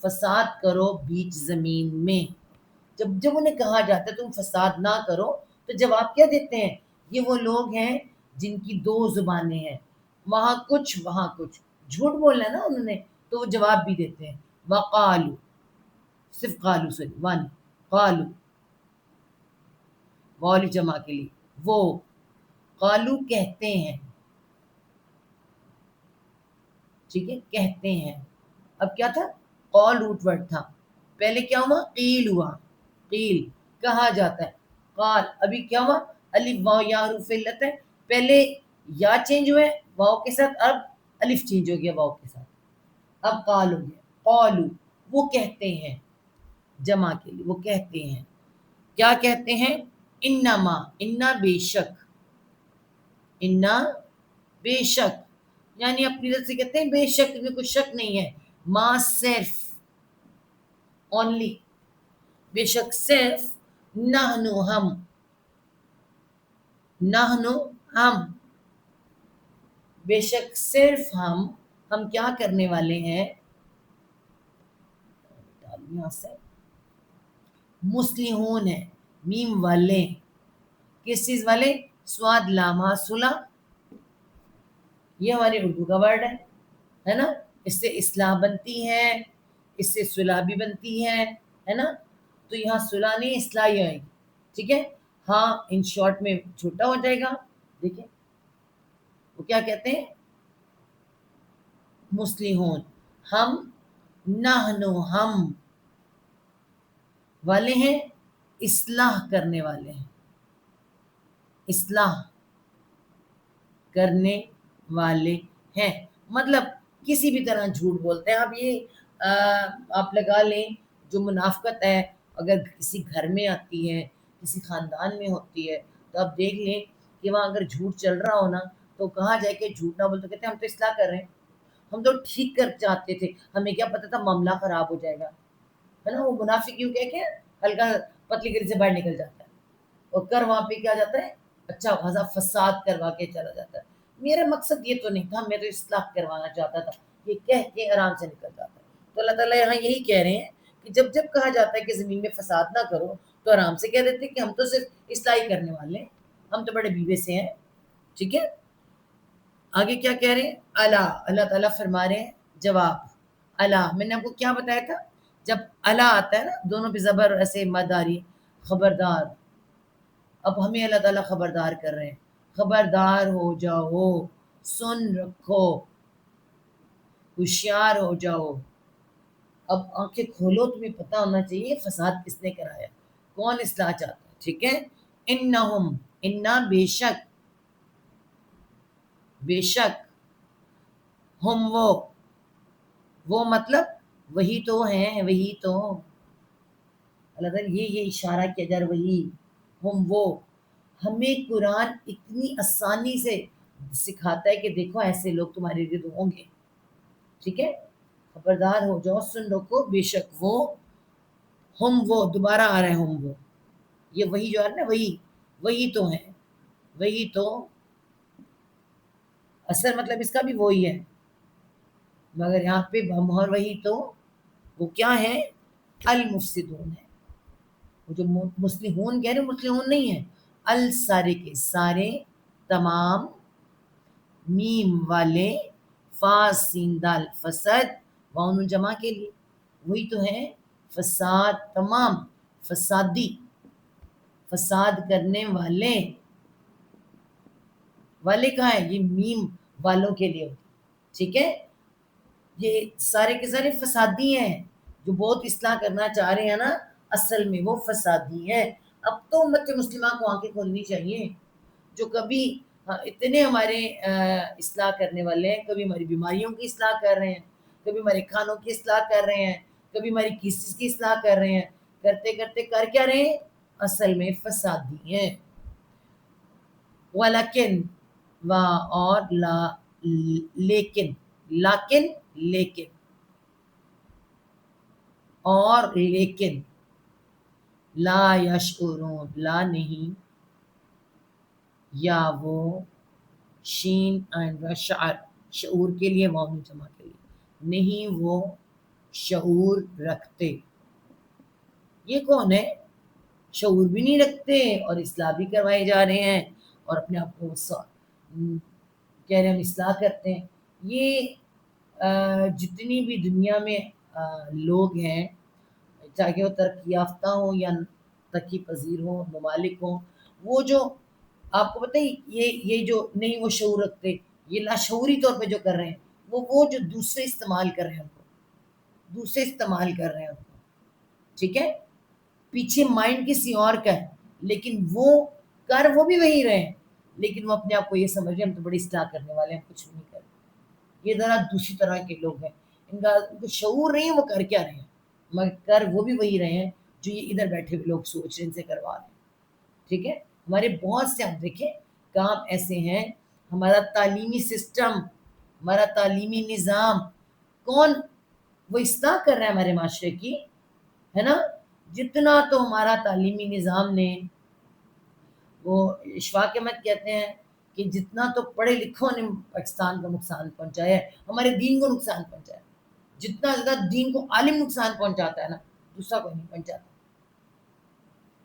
فساد کرو بیچ زمین میں. جب انہیں کہا جاتا ہے تم فساد نہ کرو تو جواب کیا دیتے ہیں؟ یہ وہ لوگ ہیں جن کی دو زبانیں ہیں، وہاں کچھ وہاں کچھ. جھوٹ بولنا ہے نا انہوں نے، تو وہ جواب بھی دیتے ہیں. وقالو، صرف قالو سوری ون، قالو والی جمع کے لیے وہ، قالو کہتے ہیں. ٹھیک ہے، کہتے ہیں. اب کیا تھا؟ قول روٹ ورڈ تھا. پہلے کیا ہوا؟ قیل ہوا. قیل کہا جاتا ہے. قال ابھی کیا ہوا؟ الف واو یا حروف علت ہے. پہلے یا چینج ہوئے واو کے ساتھ، اب الف چینج ہو گیا واو کے ساتھ، اب قال ہو گیا. قالو وہ کہتے ہیں، جمع کے لیے وہ کہتے ہیں. کیا کہتے ہیں؟ انما، انا بے شک، انا بے شک، یعنی اپنی طرف سے کہتے ہیں بے شک میں کچھ شک نہیں ہے. ما صرف، اونلی، بے شک صرف، نحنو ہم، نحنو ہم، بے شک صرف ہم کیا کرنے والے ہیں؟ یہاں سے مسلمون ہے، میم والے. کس چیز والے؟ سواد لامہ صلح، یہ ہماری اردو کا ورڈ ہے نا. اس سے اصلاح بنتی ہے، اس سے صلح بھی بنتی ہے نا. تو یہاں صلح نہیں اصلاح ہی آئے گی. ٹھیک ہے. ہاں ان شارٹ میں چھوٹا ہو جائے گا. دیکھیں وہ کیا کہتے ہیں؟ مسلمون ہم، نحنو ہم والے ہیں، اصلاح کرنے والے ہیں، اصلاح کرنے والے ہیں. مطلب کسی بھی طرح جھوٹ بولتے ہیں. اب یہ آپ لگا لیں جو منافقت ہے اگر کسی گھر میں آتی ہے، کسی خاندان میں ہوتی ہے، تو آپ دیکھ لیں کہ وہاں اگر جھوٹ چل رہا ہو نا تو کہا جائے کہ جھوٹ نہ بول، تو کہتے ہیں ہم تو اصلاح کر رہے ہیں، ہم تو ٹھیک کر چاہتے تھے، ہمیں کیا پتا تھا معاملہ خراب ہو جائے گا. ہے نا. وہ منافق کیوں کہ ہلکا پتلی گری سے باہر نکل جاتا ہے اور کر وہاں پہ کیا جاتا ہے؟ اچھا خاصا فساد کروا کے چلا جاتا ہے. میرا مقصد یہ تو نہیں تھا، میں تو اصلاح کروانا چاہتا تھا، یہ کہہ کے آرام سے نکل جاتا ہے. تو اللہ تعالیٰ یہاں یہی کہہ رہے ہیں کہ جب جب کہا جاتا ہے کہ زمین میں فساد نہ کرو تو آرام سے کہہ دیتے کہ ہم تو صرف اصلاح ہی کرنے والے ہیں، ہم تو بڑے بیوے سے ہیں. ٹھیک ہے. آگے کیا کہہ رہے ہیں؟ اللہ، اللہ تعالیٰ فرما رہے ہیں جواب. اللہ میں نے آپ کو کیا بتایا تھا؟ جب اللہ آتا ہے نا دونوں پہ زبر ایسے مد آ رہی، خبردار. اب ہمیں اللہ تعالیٰ خبردار کر رہے ہیں، خبردار ہو جاؤ، سن رکھو، ہوشیار ہو جاؤ. اب آنکھیں کھولو، تمہیں پتہ ہونا چاہیے فساد کس نے کرایا، کون اصلاح چاہتا ہے. ٹھیک ہے. انہم، انا بے شک، بے شک، ہم وہ مطلب وہی تو ہیں، وہی تو اللہ تعالیٰ یہ اشارہ کیا جا رہا، وہی ہم وہ. ہمیں قرآن اتنی آسانی سے سکھاتا ہے کہ دیکھو ایسے لوگ تمہارے ارد ہوں گے. ٹھیک ہے. خبردار ہو جاؤ، سن رکھو، بے شک وہ، ہم وہ، دوبارہ آ رہے ہیں ہم وہ. یہ وہی جو ہے نا، وہی تو ہیں، وہی تو اصل مطلب اس کا بھی وہی ہے، مگر یہاں پہ ہم اور وہی تو وہ کیا ہے؟ المفسدون ہے. وہ جو مسلمون کہہ رہے ہیں، مسلمون نہیں ہے، السارے کے سارے، تمام، میم والے، فا سین دال فسد، وان جمع کے لیے وہی تو ہے. فساد تمام، فسادی، فساد کرنے والے. والے کہاں ہے؟ یہ میم والوں کے لیے. ٹھیک ہے. یہ سارے کے سارے فسادی ہیں، جو بہت اصلاح کرنا چاہ رہے ہیں نا اصل میں وہ فسادی ہیں. اب تو امت مسلمہ کو آنکھیں کھولنی چاہیے، جو کبھی اتنے ہمارے اصلاح کرنے والے ہیں، کبھی ہماری بیماریوں کی اصلاح کر رہے ہیں، کبھی ہمارے کھانوں کی اصلاح کر رہے ہیں، کبھی ہماری کس چیز کی اصلاح کر رہے ہیں. کرتے کرتے کر کیا رہے ہیں؟ اصل میں فسادی ہیں. ولیکن و اور لا لیکن لیکن اور لیکن لا یشعرون لا نہیں یا وہ شین آئندہ شعور کے لیے واؤ جمع کے لیے نہیں وہ شعور رکھتے. یہ کون ہے؟ شعور بھی نہیں رکھتے اور اصلاح بھی کروائے جا رہے ہیں اور اپنے آپ کو کہہ رہے ہیں ہم اصلاح کرتے ہیں. یہ جتنی بھی دنیا میں لوگ ہیں چاہے وہ ترقی یافتہ ہوں یا ترقی پذیر ہوں ممالک ہوں، وہ جو آپ کو پتہ ہے یہ جو نہیں وہ شعور رکھتے، یہ لاشعوری طور پہ جو کر رہے ہیں وہ جو دوسرے استعمال کر رہے ہیں ان کو، دوسرے استعمال کر رہے ہیں ان کو، ٹھیک ہے. پیچھے مائنڈ کسی اور کا ہے لیکن وہ کر وہ بھی وہی رہے ہیں، لیکن وہ اپنے آپ کو یہ سمجھ رہے ہیں ہم تو بڑی اصلاح کرنے والے ہیں، کچھ بھی نہیں کر رہے. یہ ذرا دوسری طرح کے لوگ ہیں، ان کو شعور نہیں ہے وہ کر کیا رہے ہیں، مگر کر وہ بھی وہی رہے ہیں جو یہ ادھر بیٹھے ہوئے لوگ سوچ رہے ہیں ان سے کروا رہے ہیں. ٹھیک ہے. ہمارے بہت سے آپ دیکھیں کام ایسے ہیں. ہمارا تعلیمی سسٹم، ہمارا تعلیمی نظام کون وہ اصلاح کر رہا ہے ہمارے معاشرے کی، ہے نا. جتنا تو ہمارا تعلیمی نظام نے، وہ اشفاق احمد کہتے ہیں کہ جتنا تو پڑھے لکھوں نے پاکستان کو نقصان پہنچایا ہے، ہمارے دین کو نقصان پہنچایا ہے. جتنا زیادہ دین کو عالم نقصان پہنچاتا ہے نا، دوسرا کوئی نہیں پہنچاتا.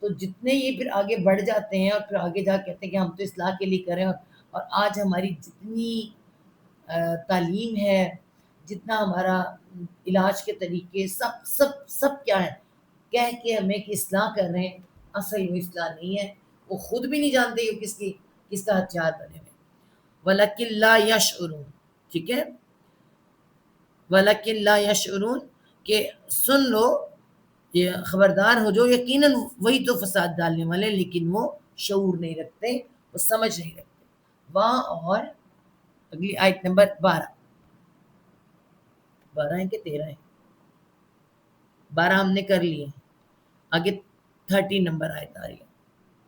تو جتنے یہ پھر آگے بڑھ جاتے ہیں اور پھر آگے جا کہتے ہیں کہ ہم تو اصلاح کے لیے کریں، اور آج ہماری جتنی تعلیم ہے، جتنا ہمارا علاج کے طریقے سب سب سب کیا ہے، کہہ کے ہمیں کہ اصلاح کر رہے ہیں، اصل وہ اصلاح نہیں ہے. وہ خود بھی نہیں جانتے کہ کس کا ہتھیار بنے ہوئے. وَلَكِنْ لَا يَشْعُرُونَ. ٹھیک ہے. وَلَكِنْ لَا يَشْعُرُونَ کہ سن لو، یہ خبردار ہو جو، یقیناً وہی تو فساد ڈالنے والے، لیکن وہ شعور نہیں رکھتے، وہ سمجھ نہیں رکھتے. وہاں اور اگلی آیت نمبر 12 ہے کہ 13 ہے؟ 12 ہم نے کر لیے، آگے 13 نمبر آیت آ رہی ہے.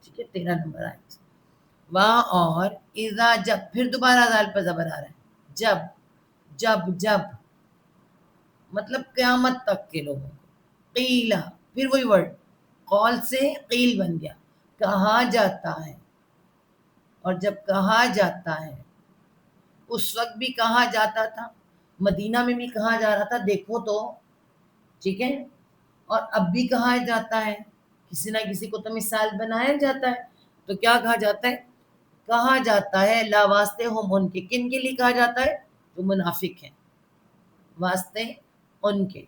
ٹھیک ہے. 13 نمبر آیت. وہاں اور اذا جب، پھر دوبارہ ذال پر زبر آ رہا ہے، جب جب مطلب قیامت تک کے لوگوں کو. قیلا، پھر وہی ورڈ، قول سے قیل بن گیا، کہا جاتا ہے. اور جب کہا جاتا ہے، اس وقت بھی کہا جاتا تھا، مدینہ میں بھی کہا جا رہا تھا، دیکھو تو ٹھیک ہے. اور اب بھی کہا جاتا ہے، کسی نہ کسی کو تو مثال بنایا جاتا ہے. تو کیا کہا جاتا ہے؟ کہا جاتا ہے لا واسطے ہم ان کے. کن کے لیے کہا جاتا ہے؟ جو منافق ہیں، واسطے ان کے.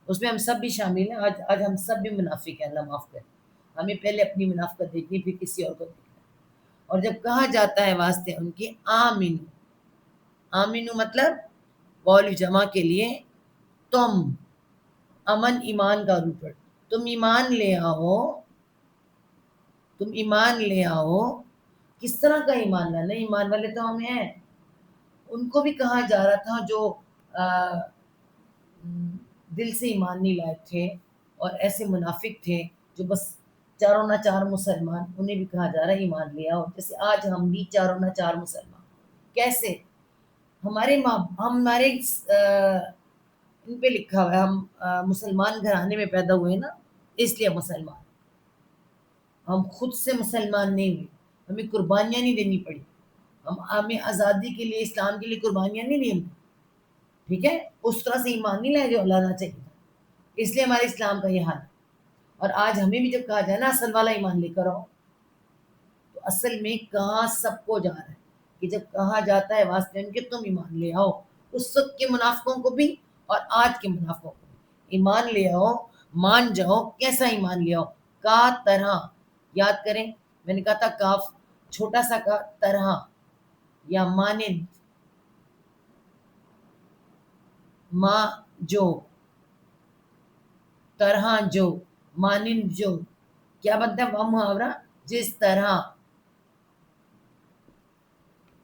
اس میں ہم سب بھی شامل ہیں. آج ہم سب بھی منافق ہیں، اللہ معاف کرے. ہمیں پہلے اپنی منافقت دیکھنی، پھر کسی اور کو دیکھنا. اور جب کہا جاتا ہے واسطے ان کے، آمین. آمینو مطلب قول جمع کے لیے تم، امن ایمان کا روپ ہے. تم ایمان لے آؤ، تم ایمان لے آؤ. کس طرح کا ایمان لانا؟ ایمان والے تو ہم ہیں. ان کو بھی کہا جا رہا تھا جو دل سے ایمان نہیں لائے تھے اور ایسے منافق تھے جو بس چاروں نہ چار مسلمان، انہیں بھی کہا جا رہا ہے ایمان لے آؤ. جیسے آج ہم بھی چاروں نہ چار مسلمان. کیسے؟ ہمارے ہمارے ان پہ لکھا ہوا ہے ہم مسلمان گھرانے میں پیدا ہوئے نا، اس لیے مسلمان. ہم خود سے مسلمان نہیں ہوئے، ہمیں قربانیاں نہیں دینی پڑی. ہمیں آزادی کے لیے، اسلام کے لیے قربانیاں نہیں دیں. ٹھیک ہے. اس طرح سے ایمان نہیں لائے جو لانا چاہیے تھا، اس لیے ہمارے اسلام کا یہ حال ہے. اور آج ہمیں بھی جب کہا جائے نا اصل والا ایمان لے کر آؤ، تو اصل میں کہاں سب کو جا رہا ہے کہ جب کہا جاتا ہے واسطے ان کے تم ایمان لے آؤ، اس وقت کے منافقوں کو بھی اور آج کے منافقوں کو بھی ایمان لے آؤ. مان جاؤ. کیسا ایمان لے آؤ؟ کا طرح. یاد کریں میں نے کہا تھا کاف چھوٹا سا کا، طرح یا مانند، ما جو، طرح جو، مانند جو. کیا بنتا ہے؟ وہ محاورہ جس طرح،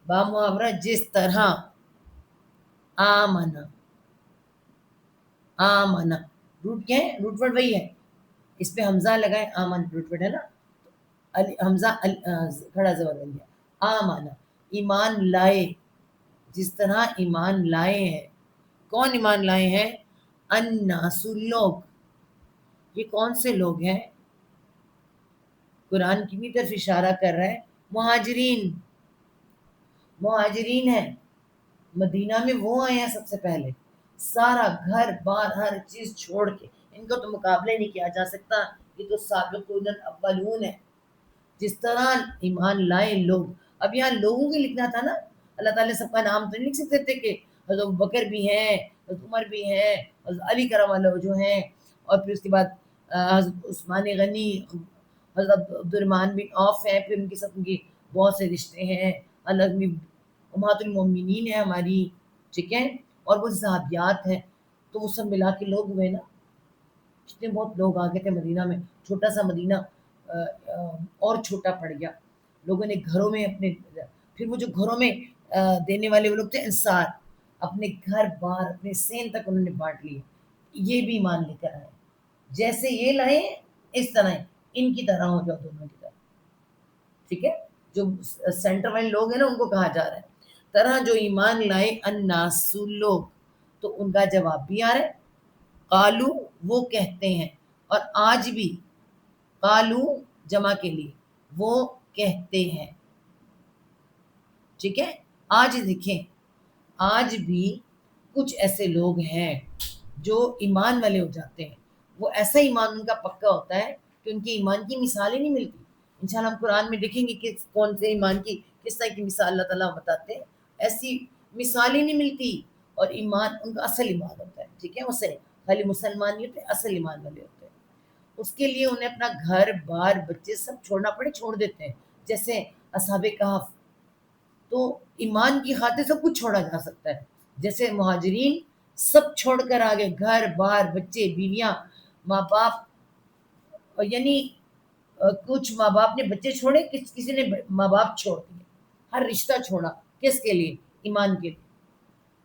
با محاورہ جس طرح. آمنا، آمنا روٹ کیا ہے؟ روٹ ورڈ وہی ہے. اس پہ حمزہ لگائے، آمن روٹ ورڈ ہے نا. حمزہ کھڑا زبر بن گیا، آمانہ ایمان لائے، جس طرح ایمان لائے ہیں. کون ایمان لائے ہیں؟ الناس لوگ. یہ کون سے لوگ ہیں؟ قرآن کی بھی طرف اشارہ کر رہا ہے. مہاجرین، مہاجرین ہیں. مدینہ میں وہ آئے ہیں سب سے پہلے، سارا گھر بار ہر چیز چھوڑ کے. ان کو تو مقابلے نہیں کیا جا سکتا، یہ تو سابقون الاولون ہے. جس طرح ایمان لائے لوگ. اب یہاں لوگوں کے لکھنا تھا نا، اللہ تعالیٰ نے سب کا نام تو نہیں لکھ سکتے تھے کہ حضرت بکر بھی ہیں، حضرت عمر بھی ہیں، حضرت علی کرم اللہ جو ہیں، اور پھر اس کے بعد حضرت عثمان غنی، حضرت عبد الرحمن بن عوف ہیں، پھر ان کے ساتھ ان کی بہت سے رشتے ہیں. اللہ امہات المومنین ہے ہماری، ٹھیک ہے، اور وہ صحابیات ہیں. تو وہ سب ملا کے لوگ ہوئے نا. کتنے بہت لوگ آ گئے تھے مدینہ میں. چھوٹا سا مدینہ اور چھوٹا پڑ گیا. لوگوں نے گھروں میں اپنے، پھر وہ جو گھروں میں دینے والے وہ لوگ تھے انصار، اپنے گھر بار اپنے سین تک انہوں نے بانٹ لیے. یہ بھی مان لے کر آئے. جیسے یہ لائے اس طرح ان کی طرح ہو جاؤ، دونوں کی طرح. ٹھیک ہے، جو سینٹر والے لوگ ہیں نا ان کو کہا جا رہا ہے طرح جو ایمان لائے الناس لوگ. تو ان کا جواب بھی آ رہا ہے. قالو وہ کہتے ہیں، اور آج بھی قالو جمع کے لیے وہ کہتے ہیں. ٹھیک ہے، آج دیکھیں، آج بھی کچھ ایسے لوگ ہیں جو ایمان والے ہو جاتے ہیں. وہ ایسا ایمان ان کا پکا ہوتا ہے کہ ان کے ایمان کی مثالیں نہیں ملتی. انشاءاللہ ہم قرآن میں دیکھیں گے کہ کون سے ایمان کی کس طرح کی مثال اللہ تعالیٰ بتاتے ہیں. ایسی مثالیں نہیں ملتی، اور ایمان ان کا اصل ایمان ہوتا ہے. ٹھیک ہے، وہ صحیح خالی مسلمان نہیں ہوتے، اصل ایمان والے ہوتے ہیں. اس کے لیے انہیں اپنا گھر بار بچے سب چھوڑنا پڑے، چھوڑ دیتے ہیں. جیسے اصحاب کہف، تو ایمان کی خاطر سب کچھ چھوڑا جا سکتا ہے. جیسے مہاجرین سب چھوڑ کر آگے، گھر بار بچے بیویاں ماں باپ، یعنی کچھ ماں باپ نے بچے چھوڑے، کسی نے ماں باپ چھوڑ دیے، ہر رشتہ چھوڑا. کس کے لیے؟ ایمان کے لیے.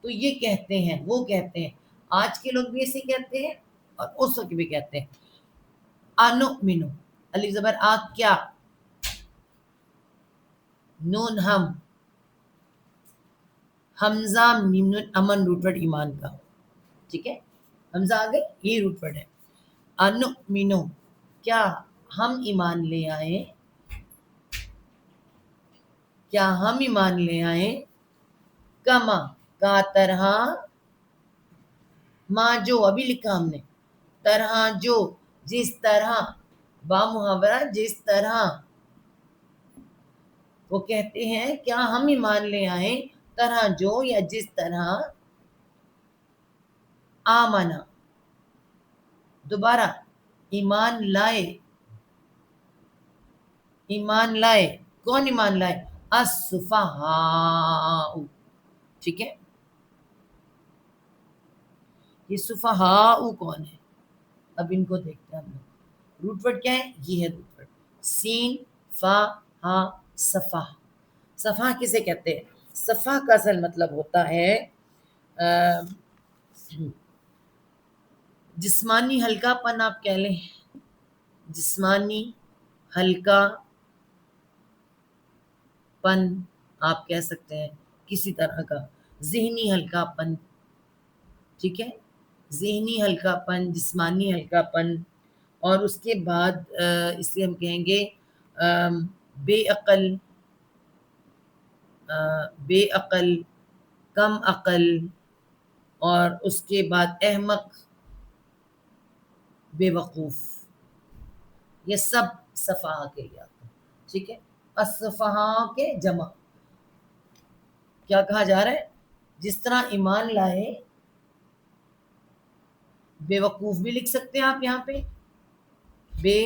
تو یہ کہتے ہیں، وہ کہتے ہیں. آج کے لوگ بھی ایسے کہتے ہیں اور اس وقت بھی کہتے ہیں. انؤمنو الف زبر آ کیا، نون ہم، حمزہ میم امن روٹ ورڈ ایمان کا. ٹھیک ہے، حمزہ آ گئے، یہ روٹ ورڈ ہے. انؤمنو کیا ہم ایمان لے آئیں، کیا ہم ایمان لے آئیں، کما کا طرح، ماں جو ابھی لکھا ہم نے، طرح جو جس طرح، با محاورہ جس طرح. وہ کہتے ہیں کیا ہم ایمان لے آئیں، طرح جو یا جس طرح، آمنا دوبارہ ایمان لائے. ایمان لائے کون؟ ایمان لائے السفہاء. ٹھیک ہے، یہ سفہاء کون ہے؟ اب ان کو دیکھتے ہیں ہم لوگ. روٹ ورڈ کیا ہے؟ یہ ہے روٹ ورڈ، سین فا ہا صفا. صفا کسے کہتے ہیں؟ صفا کا اصل مطلب ہوتا ہے جسمانی ہلکا پن. آپ کہہ لیں جسمانی ہلکا پن، آپ کہہ سکتے ہیں کسی طرح کا ذہنی ہلکا پن. ٹھیک ہے، ذہنی ہلکا پن، جسمانی ہلکا پن. اور اس کے بعد اسے ہم کہیں گے بے عقل، بے عقل، کم عقل، اور اس کے بعد احمق، بے وقوف. یہ سب صفحہ کے لیے آتا ہے. ٹھیک ہے، الصفحاء کے جمع. کیا کہا جا رہا ہے؟ جس طرح ایمان لائے، بے وقوف بھی لکھ سکتے ہیں آپ یہاں پہ، بے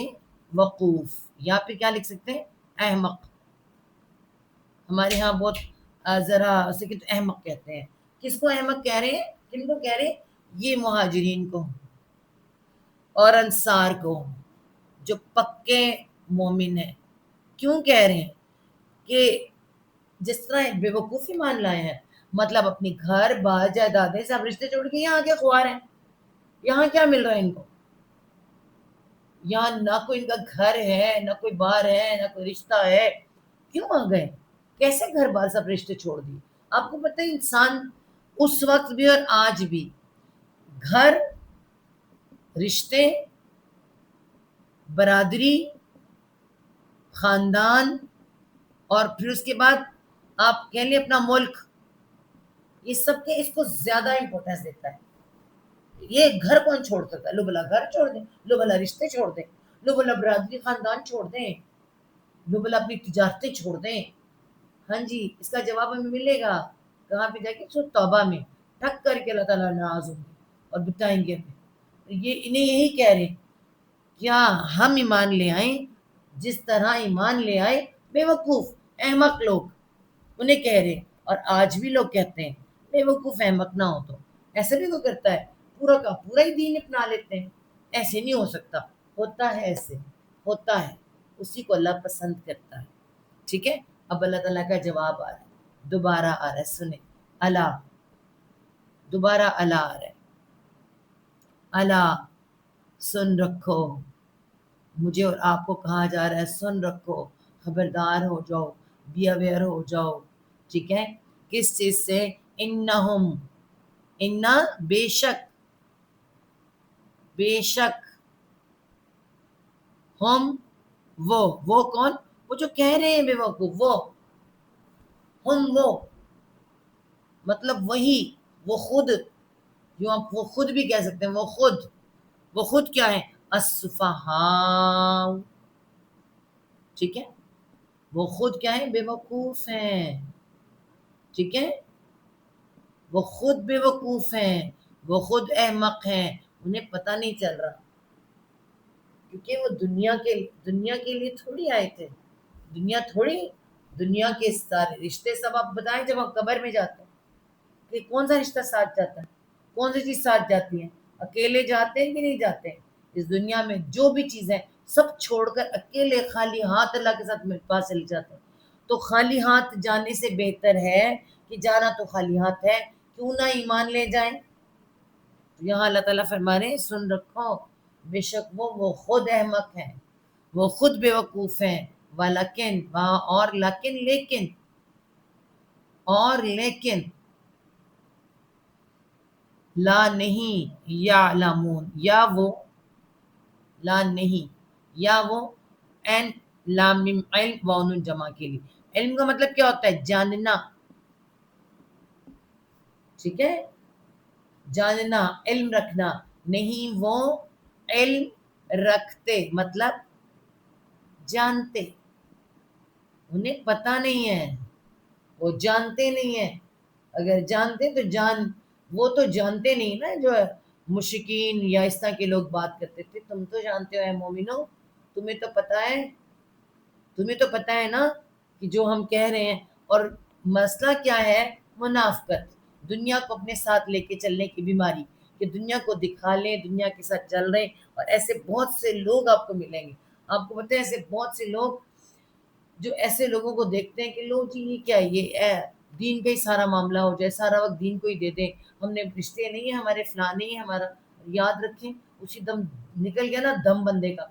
وقوف، یا پھر کیا لکھ سکتے ہیں؟ احمق. ہمارے ہاں بہت ذرا سے کہ احمق کہتے ہیں. کس کو احمق کہہ رہے ہیں؟ کن کو کہہ رہے ہیں؟ یہ مہاجرین کو اور انصار کو، جو پکے مومن ہیں. کیوں کہہ رہے ہیں؟ کہ جس طرح بے وقوفی مان لائے ہیں، مطلب اپنی گھر بار جائیدادیں سب رشتے چھوڑ کے یہاں کے خوار ہیں. یہاں کیا مل رہا ہے ان کو؟ یہاں نہ کوئی ان کا گھر ہے، نہ کوئی بار ہے، نہ کوئی رشتہ ہے، کیوں آ گئے؟ کیسے گھر بار سب رشتے چھوڑ دیے؟ آپ کو پتہ ہے انسان اس وقت بھی اور آج بھی گھر، رشتے، برادری، خاندان، اور پھر اس کے بعد آپ کہہ لیں اپنا ملک، یہ سب کے اس کو زیادہ امپورٹینس دیتا ہے۔ یہ گھر کون چھوڑ سکتا ہے؟ لو بلا گھر چھوڑ دیں، لو بلا رشتے چھوڑ دیں، لو بلا برادری خاندان چھوڑ دیں، لو بلا اپنی تجارتیں چھوڑ دیں۔ ہاں جی، اس کا جواب ہمیں ملے گا کہاں پہ جا کے؟ سورۃ توبہ میں ٹھک کر کے اللہ تعالیٰ ناراض ہوں گے اور بتائیں گے ہمیں۔ یہ انہیں یہی کہہ رہے ہیں، کیا ہم ایمان لے آئیں جس طرح ایمان لے آئے بے وقوف احمق لوگ؟ انہیں کہہ رہے ہیں، اور آج بھی لوگ کہتے ہیں بے وقوف احمق نہ ہو تو ایسا بھی تو کرتا ہے، پورا کا پورا ہی دین اپنا لیتے ہیں۔ ایسے نہیں ہو سکتا، ہوتا ہے ایسے، ہوتا ہے، اسی کو اللہ پسند کرتا ہے۔ ٹھیک ہے، اب اللہ تعالیٰ کا جواب آ رہا ہے، دوبارہ آ رہا ہے، سنیں، اللہ، دوبارہ اللہ آ رہا ہے، اللہ سن رکھو، مجھے اور آپ کو کہا جا رہا ہے سن رکھو، خبردار ہو جاؤ، بی اویئر ہو جاؤ۔ ٹھیک ہے، کس چیز سے؟ انہم، انا بے شک، بے شک، ہم وہ کون؟ وہ جو کہہ رہے ہیں بے وقوف، وہ ہم وہ مطلب وہی، وہ خود، جو آپ وہ خود بھی کہہ سکتے ہیں، وہ خود کیا ہے؟ السفہاء، ٹھیک ہے، وہ خود کیا ہے؟ بے وقوف ہیں، ٹھیک ہے، وہ خود بے وقوف ہیں، وہ خود احمق ہیں، انہیں پتہ نہیں چل رہا، کیونکہ وہ دنیا کے لیے تھوڑی آئے تھے، دنیا کے سارے رشتے سب آپ بتائیں جب آپ قبر میں جاتے ہیں کہ کون سا رشتہ ساتھ جاتا ہے؟ کون سی چیز ساتھ جاتی ہے؟ اکیلے جاتے ہیں کہ نہیں جاتے ہیں؟ اس دنیا میں جو بھی چیزیں سب چھوڑ کر اکیلے خالی ہاتھ اللہ کے ساتھ پاس چلے جاتے ہیں۔ تو خالی ہاتھ جانے سے بہتر ہے کہ جانا تو خالی ہاتھ ہے، کیوں نہ ایمان لے جائیں؟ یہاں اللہ تعالیٰ فرما رہے ہیں سن رکھو، بے شک وہ خود احمق ہیں، وہ خود بے وقوف ہیں، ولیکن وہاں اور لیکن لا نہیں، یعلمون، یا وہ، لا نہیں، یا وہ، این لام میم علم وون جمع کے لیے، علم کا مطلب کیا ہوتا ہے؟ جاننا، ٹھیک ہے، جاننا، علم رکھنا، نہیں وہ علم رکھتے مطلب جانتے، انہیں پتہ نہیں ہے، وہ جانتے نہیں ہیں، اگر جانتے تو وہ تو جانتے نہیں نا، جو مشرکین یا اس طرح کے لوگ بات کرتے تھے، تم تو جانتے ہو اے مومنو، تمہیں تو پتہ ہے نا کہ جو ہم کہہ رہے ہیں، اور مسئلہ کیا ہے؟ منافقت، دنیا کو اپنے ساتھ لے کے چلنے کی بیماری، کہ دنیا کو دکھا لیں، دنیا کے ساتھ چل رہے ہیں، اور ایسے بہت سے لوگ آپ کو ملیں گے، آپ کو پتہ ہے ایسے بہت سے لوگ جو ایسے لوگوں کو دیکھتے ہیں کہ لو جی یہ کیا ہے، یہ دین کا ہی سارا معاملہ ہو جائے، سارا وقت دین کو ہی دے دیں، ہم نے رشتے نہیں ہیں ہمارے، فلاں نہیں ہے ہمارا، یاد رکھیں اسی دم نکل گیا نا دم بندے کا،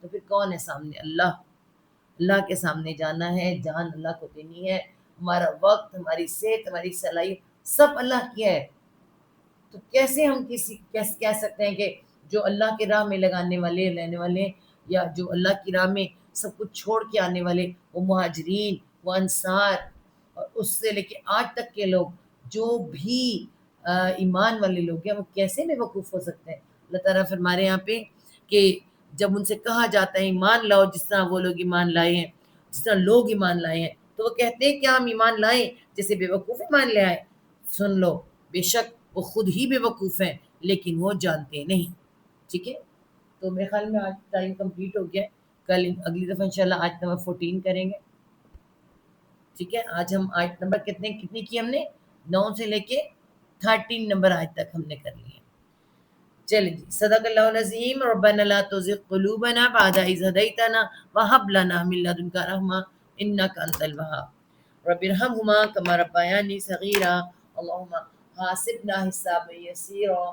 تو پھر کون ہے سامنے؟ اللہ کے سامنے جانا ہے، جان اللہ کو دینی ہے، ہمارا وقت، ہماری صحت، ہماری صلاحیت سب اللہ کی ہے، تو کیسے ہم کیسے کہہ سکتے ہیں کہ جو اللہ کی راہ میں لگانے والے لینے والے، یا جو اللہ کی راہ میں سب کچھ چھوڑ کے آنے والے، وہ مہاجرین، وہ انصار، اور اس سے لے کے آج تک کے لوگ جو بھی ایمان والے لوگ ہیں، وہ کیسے بے وقوف ہو سکتے ہیں؟ اللہ تعالیٰ فرما رہے ہیں یہاں پہ کہ جب ان سے کہا جاتا ہے ایمان لاؤ جس طرح وہ لوگ ایمان لائے ہیں، جس طرح لوگ ایمان لائے ہیں، تو وہ کہتے ہیں کیا ہم ایمان لائیں جیسے بے وقوف ایمان لے آئے؟ سن لو، بے شک وہ خود ہی بے وقوف ہیں لیکن وہ جانتے نہیں۔ ٹھیک ہے، تو میرے خیال میں آج ٹائم کمپلیٹ ہو گیا ہے، کل اگلی دفعہ انشاءاللہ آیت نمبر 14 کریں گے۔ ٹھیک ہے، آج ہم آیت نمبر کتنی کی ہم نے؟ 9 سے لے کے 13 نمبر آیت تک ہم نے کر لی ہے۔ چلیں جی، صدق اللہ العظیم، ربنا لا تزغ قلوبنا بعد إذ هديتنا وهب لنا من لدنك رحمة إنك أنت الوهاب رب ارحمهما كما ربياني صغيرا اللهم حاسبنا حسابا يسيرا